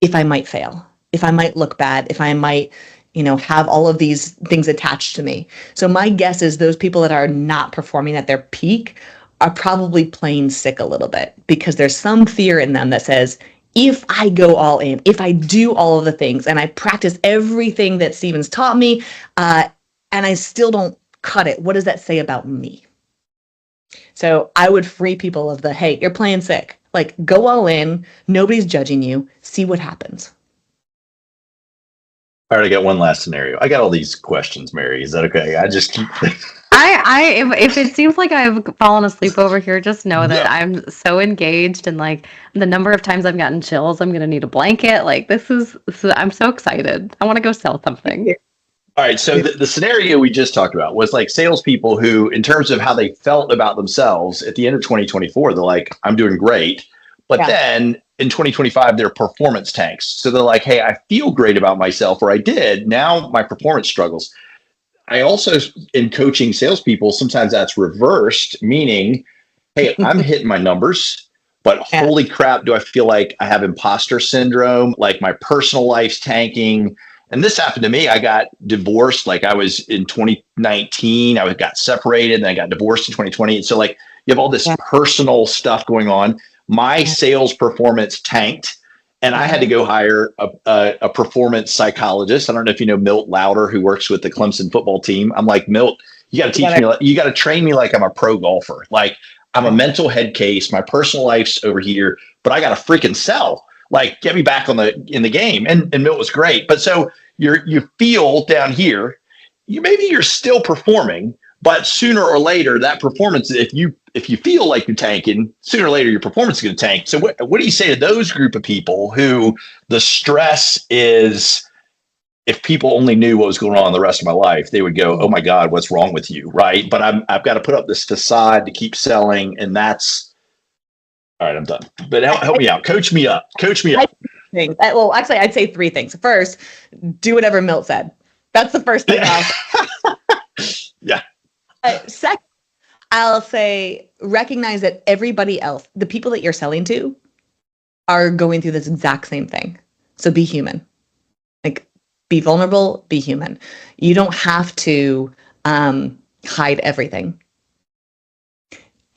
if I might fail, if I might look bad, if I might have all of these things attached to me. So my guess is those people that are not performing at their peak are probably playing sick a little bit because there's some fear in them that says, if I go all in, if I do all of the things and I practice everything that Stephen's taught me, and I still don't cut it, what does that say about me? So I would free people of the, hey, you're playing sick. Go all in. Nobody's judging you. See what happens.
All right, I got one last scenario. I got all these questions, Mary. Is that okay? I just keep.
If it seems like I've fallen asleep over here, just know that I'm so engaged, and the number of times I've gotten chills, I'm gonna need a blanket. I'm so excited. I want to go sell something.
All right, so the scenario we just talked about was salespeople who, in terms of how they felt about themselves at the end of 2024, they're like, I'm doing great, but then in 2025, their performance tanks. So they're like, hey, I feel great about myself, or I did. Now my performance struggles. I also, in coaching salespeople, sometimes that's reversed, meaning, hey, I'm hitting my numbers, but holy crap, do I feel like I have imposter syndrome, like my personal life's tanking. And this happened to me. I got divorced. Like I was in 2019, I got separated and I got divorced in 2020. And so like you have all this personal stuff going on. My sales performance tanked and I had to go hire a performance psychologist. I don't know if you know Milt Louder, who works with the Clemson football team. I'm like, Milt, you got to teach me, you got to train me like I'm a pro golfer. Like I'm a mental head case. My personal life's over here, but I got to freaking sell. Like get me back in the game. And Milt was great. But so you feel down here, maybe you're still performing, but sooner or later that performance, if you feel like you're tanking, sooner or later your performance is going to tank. So what do you say to those group of people who the stress is, if people only knew what was going on the rest of my life, they would go, oh my God, what's wrong with you? Right. But I've got to put up this facade to keep selling. And that's all right. I'm done. But help me out. Coach me up.
Well, actually, I'd say three things. First, do whatever Milt said. That's the first thing
Yeah.
Second, I'll say recognize that everybody else, the people that you're selling to, are going through this exact same thing. So be human. Like, be vulnerable, be human. You don't have to hide everything.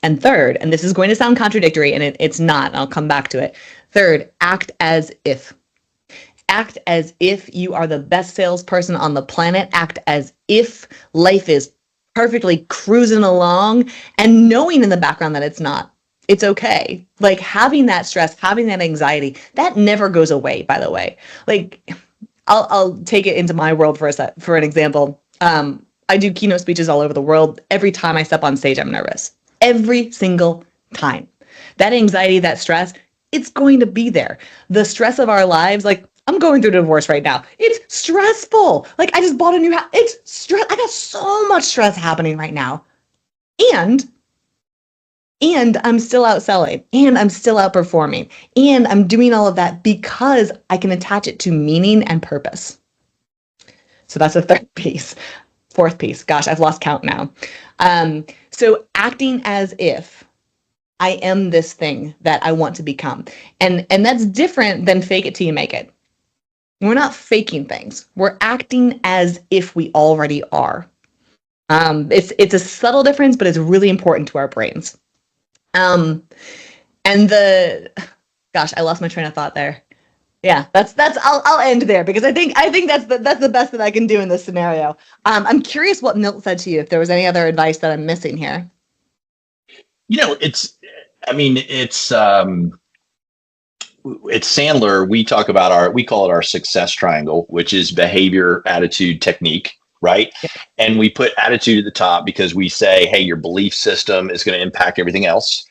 And third, and this is going to sound contradictory, and it's not, and I'll come back to it. Third, act as if. Act as if you are the best salesperson on the planet. Act as if life is perfectly cruising along, and knowing in the background that it's not. It's okay. Like having that stress, having that anxiety, that never goes away, by the way. Like I'll take it into my world for an example. I do keynote speeches all over the world. Every time I step on stage, I'm nervous. Every single time. That anxiety, that stress, it's going to be there. The stress of our lives, like I'm going through a divorce right now. It's stressful. Like I just bought a new house. It's stress. I got so much stress happening right now. And I'm still out selling, and I'm still outperforming, and I'm doing all of that because I can attach it to meaning and purpose. So that's the third piece. Fourth piece. Gosh, I've lost count now. So acting as if I am this thing that I want to become. And that's different than fake it till you make it. We're not faking things. We're acting as if we already are. It's a subtle difference, but it's really important to our brains. Gosh, I lost my train of thought there. Yeah, I'll end there because I think that's the best that I can do in this scenario. I'm curious what Milt said to you, if there was any other advice that I'm missing here.
It's Sandler. We call it our success triangle, which is behavior, attitude, technique, right? Yeah. And we put attitude at the top because we say, hey, your belief system is going to impact everything else.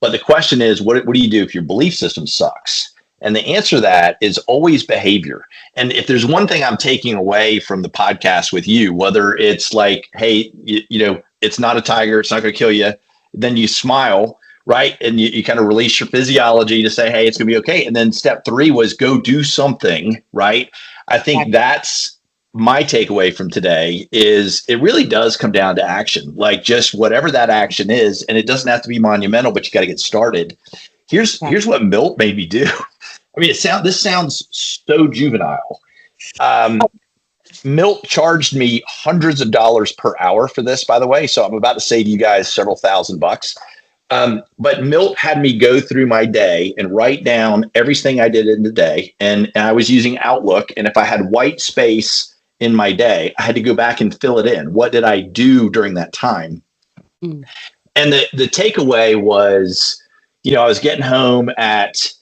But the question is, what do you do if your belief system sucks? And the answer to that is always behavior. And if there's one thing I'm taking away from the podcast with you, whether it's like, hey, it's not a tiger, it's not going to kill you, then you smile, right? And you kind of release your physiology to say, hey, it's going to be okay. And then step 3 was go do something, right? I think that's my takeaway from today is it really does come down to action, like just whatever that action is. And it doesn't have to be monumental, but you got to get started. Here's what Milt made me do. I mean, this sounds so juvenile. Milt charged me hundreds of dollars per hour for this, by the way. So I'm about to save you guys several $1,000s. But Milt had me go through my day and write down everything I did in the day. And I was using Outlook. And if I had white space in my day, I had to go back and fill it in. What did I do during that time? Mm. And the takeaway was, I was getting home at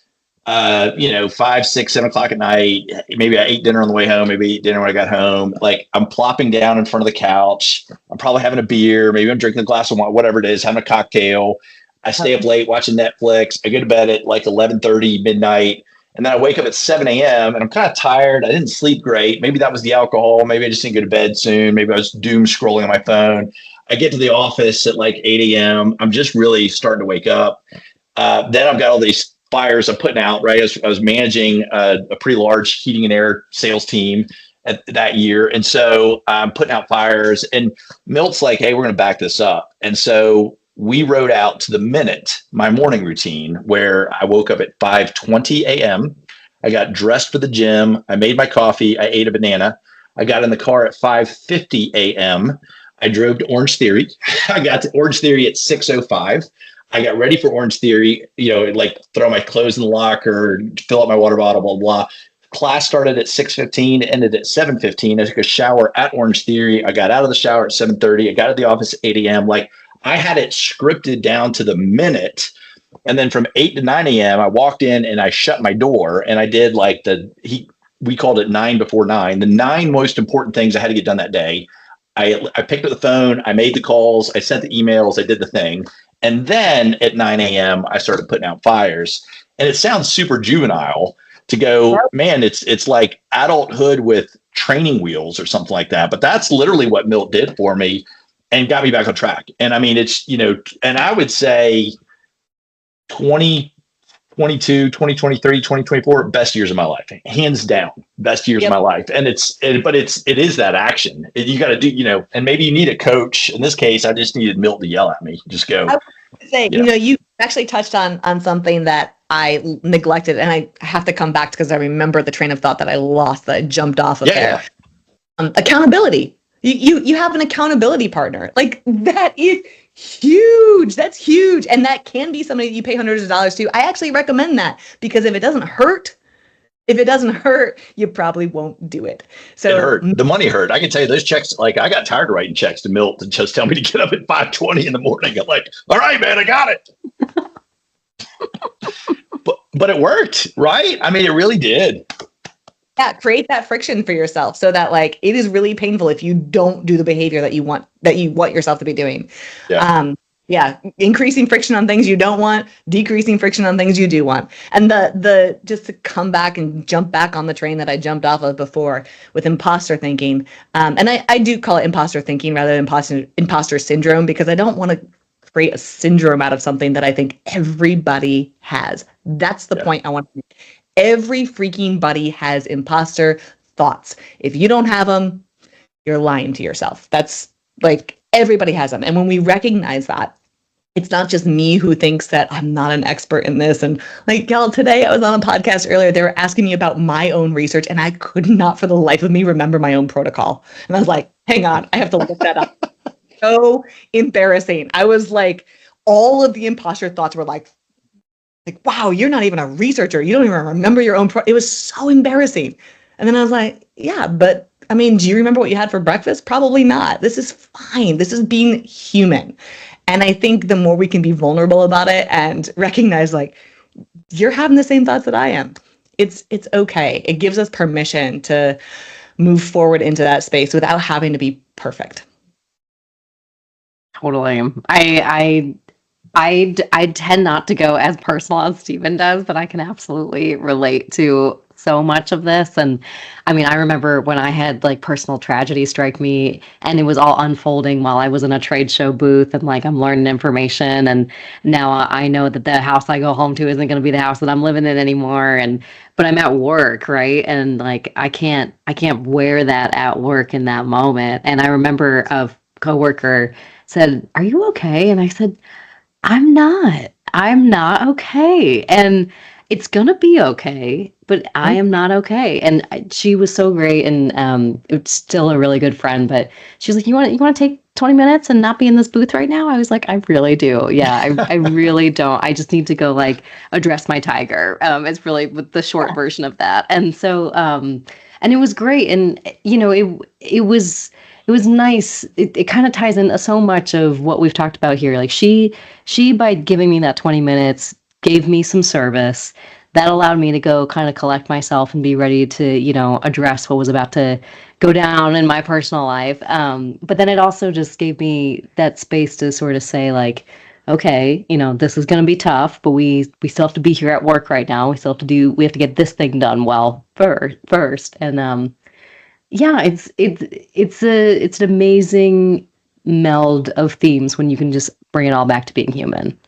5, 6, 7 o'clock at night. Maybe I ate dinner on the way home. Maybe I ate dinner when I got home. Like I'm plopping down in front of the couch. I'm probably having a beer. Maybe I'm drinking a glass of wine, whatever it is, having a cocktail. I stay up late watching Netflix. I go to bed at like 11:30, midnight. And then I wake up at 7 a.m. and I'm kind of tired. I didn't sleep great. Maybe that was the alcohol. Maybe I just didn't go to bed soon. Maybe I was doom scrolling on my phone. I get to the office at like 8 a.m. I'm just really starting to wake up. Then I've got all these fires I'm putting out, right? I was managing a pretty large heating and air sales team that year. And so I'm putting out fires and Milt's like, hey, we're going to back this up. And so we wrote out to the minute my morning routine where I woke up at 5:20 a.m. I got dressed for the gym. I made my coffee. I ate a banana. I got in the car at 5:50 a.m. I drove to Orange Theory. I got to Orange Theory at 6:05. I got ready for Orange Theory, like throw my clothes in the locker, fill up my water bottle, blah, blah. Class started at 6:15, ended at 7:15. I took a shower at Orange Theory. I got out of the shower at 7:30. I got to the office at 8 a.m. Like I had it scripted down to the minute. And then from 8 to 9 a.m., I walked in and I shut my door and I did like we called it 9 before 9. The 9 most important things I had to get done that day. I picked up the phone. I made the calls. I sent the emails. I did the thing. And then at 9 a.m., I started putting out fires. And it sounds super juvenile to go, man, it's like adulthood with training wheels or something like that. But that's literally what Milt did for me and got me back on track. And I mean, it's, and I would say 2022, 2023, 2024, best years of my life, hands down, best years of my life. And it is that action. You got to do, and maybe you need a coach. In this case, I just needed Milt to yell at me. Just go.
I would say, you actually touched on something that I neglected, and I have to come back because I remember the train of thought that I lost, that I jumped off of there. Accountability. You have an accountability partner. Like that is huge. That's huge. And that can be somebody you pay hundreds of dollars to. I actually recommend that because if it doesn't hurt, you probably won't do it. So
it hurt. The money hurt. I can tell you those checks, like I got tired of writing checks to Milt to just tell me to get up at 5:20 in the morning. I'm like, all right, man, I got it. But it worked, right? I mean, it really did.
Yeah, create that friction for yourself so that like it is really painful if you don't do the behavior that you want yourself to be doing. Increasing friction on things you don't want, decreasing friction on things you do want. And the just to come back and jump back on the train that I jumped off of before with imposter thinking. And I do call it imposter thinking rather than imposter syndrome, because I don't want to create a syndrome out of something that I think everybody has. That's the point I want to make. Every freaking buddy has imposter thoughts. If you don't have them, you're lying to yourself. That's like everybody has them. And when we recognize that, it's not just me who thinks that I'm not an expert in this. And like, y'all, today I was on a podcast earlier. They were asking me about my own research, and I could not for the life of me remember my own protocol. And I was like, hang on, I have to look that up. So embarrassing. I was like, all of the imposter thoughts were like, wow, you're not even a researcher. You don't even remember your own. It was so embarrassing. And then I was like, yeah, but I mean, do you remember what you had for breakfast? Probably not. This is fine. This is being human. And I think the more we can be vulnerable about it and recognize like, you're having the same thoughts that I am. It's okay. It gives us permission to move forward into that space without having to be perfect.
Totally. I tend not to go as personal as Stephen does, but I can absolutely relate to so much of this. And I mean, I remember when I had like personal tragedy strike me, and it was all unfolding while I was in a trade show booth, and like I'm learning information, and now I know that the house I go home to isn't going to be the house that I'm living in anymore. But I'm at work, right? And like I can't wear that at work in that moment. And I remember a coworker said, "Are you okay?" And I said, I'm not okay. And it's going to be okay, but I am not okay. And she was so great. And it's still a really good friend, but she was like, you want to take 20 minutes and not be in this booth right now? I was like, I really do. Yeah, I really don't. I just need to go like address my tiger. It's really the short version of that. And so, and it was great. And, it was nice. It kind of ties in so much of what we've talked about here. Like she by giving me that 20 minutes gave me some service that allowed me to go kind of collect myself and be ready to, address what was about to go down in my personal life. But then it also just gave me that space to sort of say like, okay, this is going to be tough, but we still have to be here at work right now. We have to get this thing done well first. And, yeah, it's an amazing meld of themes when you can just bring it all back to being human,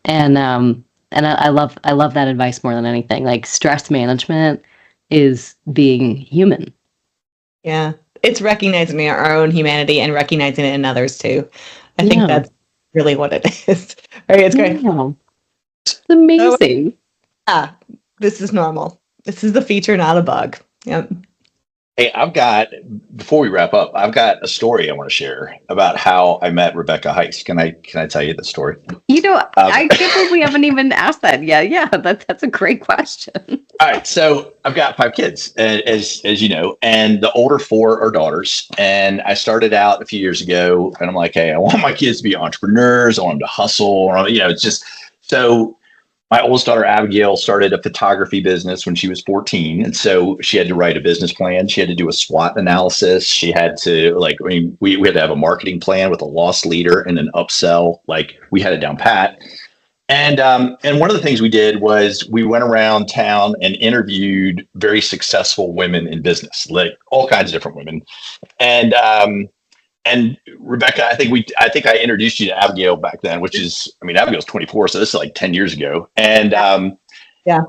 and I love that advice more than anything. Like stress management is being human.
Yeah, it's recognizing our own humanity and recognizing it in others too. I think that's really what it is. Right? It's great.
Yeah. It's amazing.
So, this is normal. This is the feature, not a bug. Yep.
Hey, before we wrap up, I've got a story I want to share about how I met Rebecca Heiss. Can I tell you the story?
I can't believe we haven't even asked that yet. Yeah, that's a great question.
All right. So I've got 5 kids, as you know, and the older 4 are daughters. And I started out a few years ago and I'm like, hey, I want my kids to be entrepreneurs. I want them to hustle. It's just so. My oldest daughter, Abigail, started a photography business when she was 14. And so she had to write a business plan. She had to do a SWOT analysis. She had to we had to have a marketing plan with a loss leader and an upsell. We had it down pat. And one of the things we did was we went around town and interviewed very successful women in business, like all kinds of different women. And Rebecca, I think I introduced you to Abigail back then, which is, Abigail's 24, so this is like 10 years ago. And
yeah.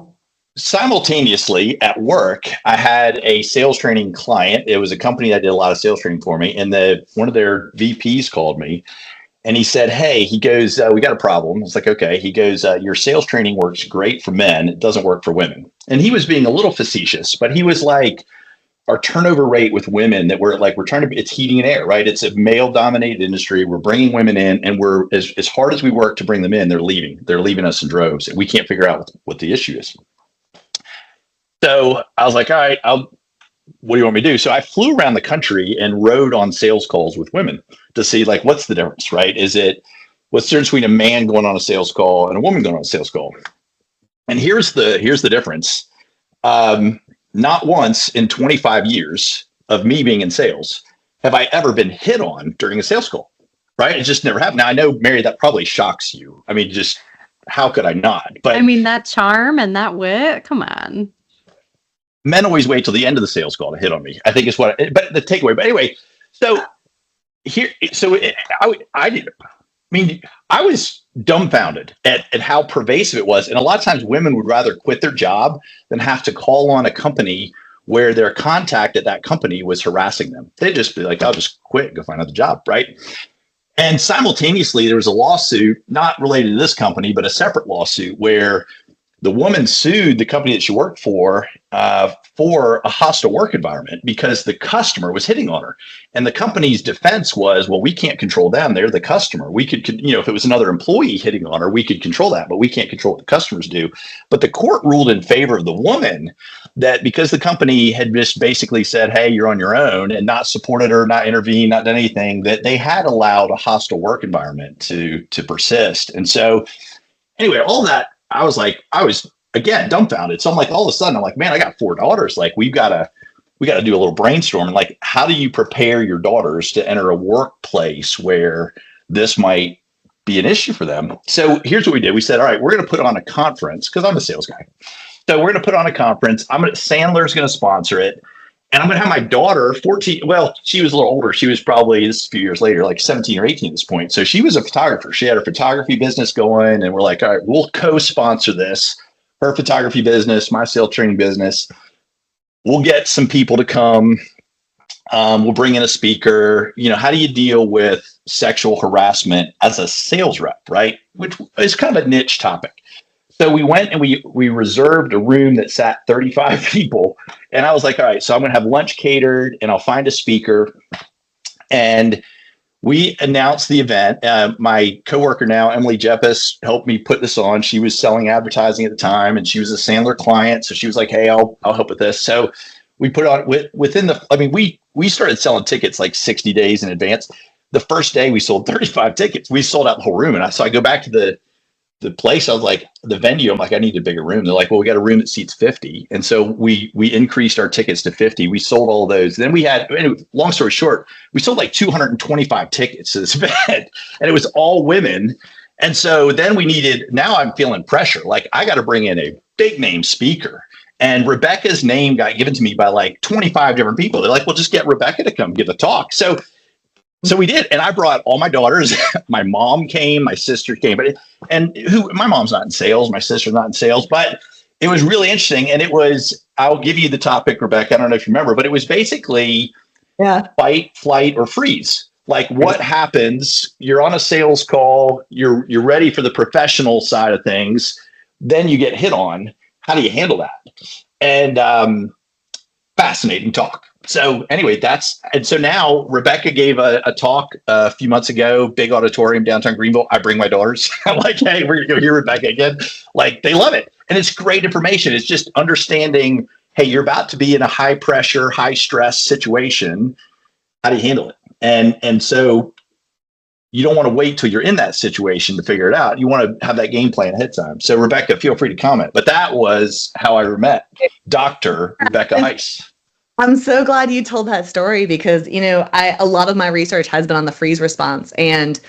Simultaneously at work, I had a sales training client. It was a company that did a lot of sales training for me. And one of their VPs called me and he said, hey, he goes, we got a problem. It's like, okay. He goes, your sales training works great for men. It doesn't work for women. And he was being a little facetious, but he was like, our turnover rate with women that we're trying to, it's heating and air, right? It's a male dominated industry. We're bringing women in and we're as hard as we work to bring them in, they're leaving us in droves. And we can't figure out what the issue is. So I was like, all right, what do you want me to do? So I flew around the country and rode on sales calls with women to see what's the difference, right? What's the difference between a man going on a sales call and a woman going on a sales call? And here's the difference. Not once in 25 years of me being in sales have I ever been hit on during a sales call, right? It just never happened. Now, I know, Mary, that probably shocks you. Just how could I not? But
that charm and that wit, come on.
Men always wait till the end of the sales call to hit on me, I think is but the takeaway. But anyway, I was dumbfounded at how pervasive it was. And a lot of times women would rather quit their job than have to call on a company where their contact at that company was harassing them. They'd just be like, I'll just quit, go find another job, right? And simultaneously, there was a lawsuit, not related to this company, but a separate lawsuit where the woman sued the company that she worked for a hostile work environment because the customer was hitting on her. And the company's defense was, well, we can't control them. They're the customer. We could, if it was another employee hitting on her, we could control that, but we can't control what the customers do. But the court ruled in favor of the woman that because the company had just basically said, hey, you're on your own and not supported her, not intervened, not done anything, that they had allowed a hostile work environment to persist. And so anyway, all that, I was again dumbfounded. So I'm all of a sudden I'm like, man, I got 4 daughters. We got to do a little brainstorming. How do you prepare your daughters to enter a workplace where this might be an issue for them? So here's what we did. We said, all right, we're going to put on a conference because I'm a sales guy. So we're going to put on a conference. Sandler's going to sponsor it. And I'm going to have my daughter, 14. Well, she was a little older. She was probably, this is a few years later, 17 or 18 at this point. So she was a photographer. She had her photography business going. And we're like, all right, we'll co-sponsor this. Her photography business, my sales training business. We'll get some people to come. We'll bring in a speaker. How do you deal with sexual harassment as a sales rep, right? Which is kind of a niche topic. So we went and we reserved a room that sat 35 people. And I was like, all right, so I'm going to have lunch catered and I'll find a speaker. And we announced the event. My coworker now, Emily Jeppes, helped me put this on. She was selling advertising at the time and she was a Sandler client. So she was like, hey, I'll help with this. So we put on we started selling tickets 60 days in advance. The first day we sold 35 tickets. We sold out the whole room. And so I go back to the place. I was like, the venue, I'm like, I need a bigger room. They're like, well, we got a room that seats 50. And so we increased our tickets to 50. We sold all of those. Then we had, long story short, we sold 225 tickets to this event and it was all women. And so then now I'm feeling pressure. I got to bring in a big name speaker. And Rebecca's name got given to me by 25 different people. They're like, well, just get Rebecca to come give a talk. So we did. And I brought all my daughters. My mom came, my sister came, my mom's not in sales. My sister's not in sales, but it was really interesting. And I'll give you the topic, Rebecca. I don't know if you remember, but it was basically fight, flight, or freeze. What happens? You're on a sales call. You're ready for the professional side of things. Then you get hit on. How do you handle that? And fascinating talk. So anyway, so now Rebecca gave a talk a few months ago, big auditorium downtown Greenville. I bring my daughters. I'm like, hey, we're gonna go hear Rebecca again. Like, they love it. And it's great information. It's just understanding, hey, you're about to be in a high pressure, high stress situation. How do you handle it? And so you don't want to wait till you're in that situation to figure it out. You want to have that game plan ahead of time. So Rebecca, feel free to comment. But that was how I met Dr. Rebecca Heiss.
I'm so glad you told that story because, a lot of my research has been on the freeze response. And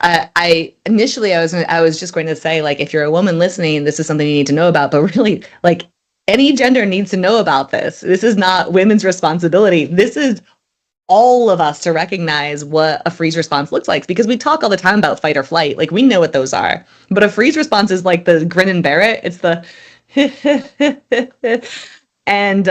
I was just going to say, like, if you're a woman listening, this is something you need to know about. But really, like, any gender needs to know about this. This is not women's responsibility. This is all of us to recognize what a freeze response looks like, because we talk all the time about fight or flight. Like, we know what those are. But a freeze response is like the grin and bear it. It's the and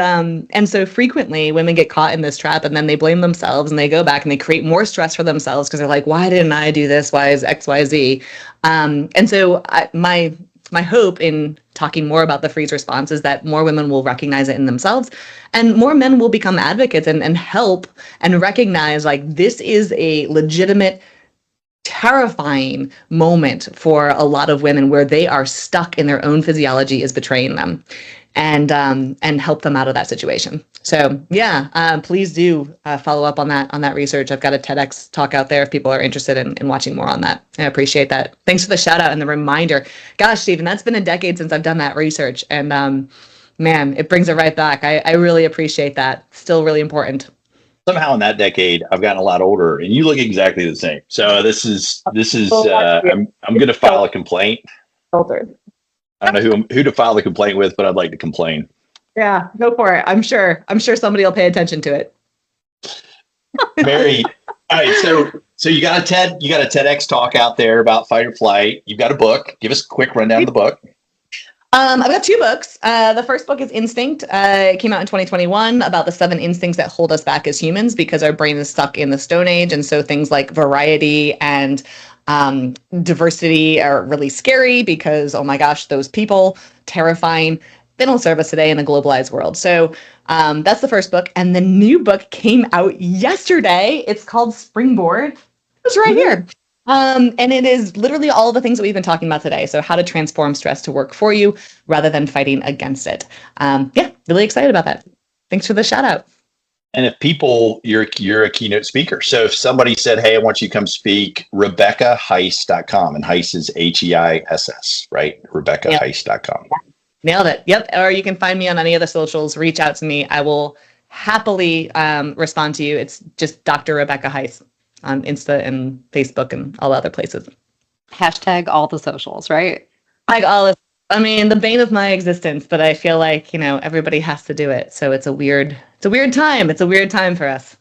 so frequently women get caught in this trap, and then they blame themselves and they go back and they create more stress for themselves because they're like, why didn't I do this? Why is X, Y, Z? And so my hope in talking more about the freeze response is that more women will recognize it in themselves, and more men will become advocates and help and recognize, like, this is a legitimate, terrifying moment for a lot of women where they are stuck in their own physiology is betraying them, and help them out of that situation. So please do follow up on that research. I've got a TEDx talk out there if people are interested in watching more on that. I appreciate that. Thanks for the shout out and the reminder. Gosh, Stephen, that's been a decade since I've done that research, and man, it brings it right back. I really appreciate that. Still really important.
Somehow in that decade, I've gotten a lot older, and you look exactly the same. So this is I'm going to file a complaint.
Filtered.
I don't know who to file the complaint with, but I'd like to complain.
Yeah, go for it. I'm sure somebody will pay attention to it.
Mary, all right. So you got a TEDx talk out there about fight or flight. You've got a book. Give us a quick rundown of the book.
I've got 2 books. The first book is Instinct. It came out in 2021 about the 7 instincts that hold us back as humans because our brain is stuck in the Stone Age. And so things like variety and diversity are really scary because, oh my gosh, those people, terrifying. They don't serve us today in a globalized world. So that's the first book. And the new book came out yesterday. It's called Springboard. It's right here. And it is literally all the things that we've been talking about today. So how to transform stress to work for you rather than fighting against it. Really excited about that. Thanks for the shout out.
And if people, you're a keynote speaker. So if somebody said, hey, I want you to come speak, RebeccaHeiss.com, and Heiss is HEISS, right? RebeccaHeiss.com.
Nailed it. Yep. Or you can find me on any of the socials. Reach out to me. I will happily respond to you. It's just Dr. Rebecca Heiss on Insta and Facebook and all other places.
Hashtag all the socials, right?
Like all of, I mean, the bane of my existence, but I feel like, everybody has to do it. So it's a weird time. It's a weird time for us.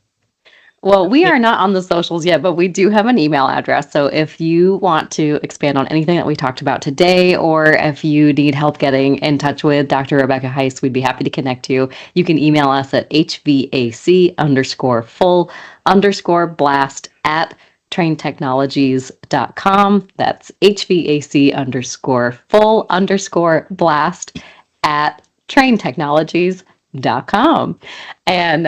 Well, we are not on the socials yet, but we do have an email address. So if you want to expand on anything that we talked about today, or if you need help getting in touch with Dr. Rebecca Heiss, we'd be happy to connect you. You can email us at HVAC_full_blast@traintechnologies.com. That's HVAC_full_blast@traintechnologies.com. And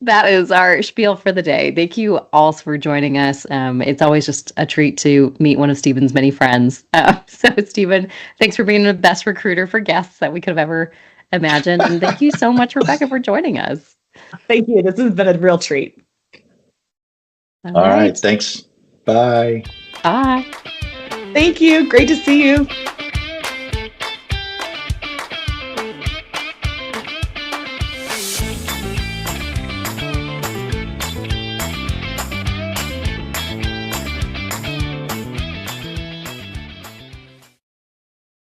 that is our spiel for the day. Thank you all for joining us. It's always just a treat to meet one of Stephen's many friends. So Stephen, thanks for being the best recruiter for guests that we could have ever imagined. And thank you so much, Rebecca, for joining us.
Thank you. This has been a real treat.
All right. Thanks. Bye.
Bye.
Thank you. Great to see you.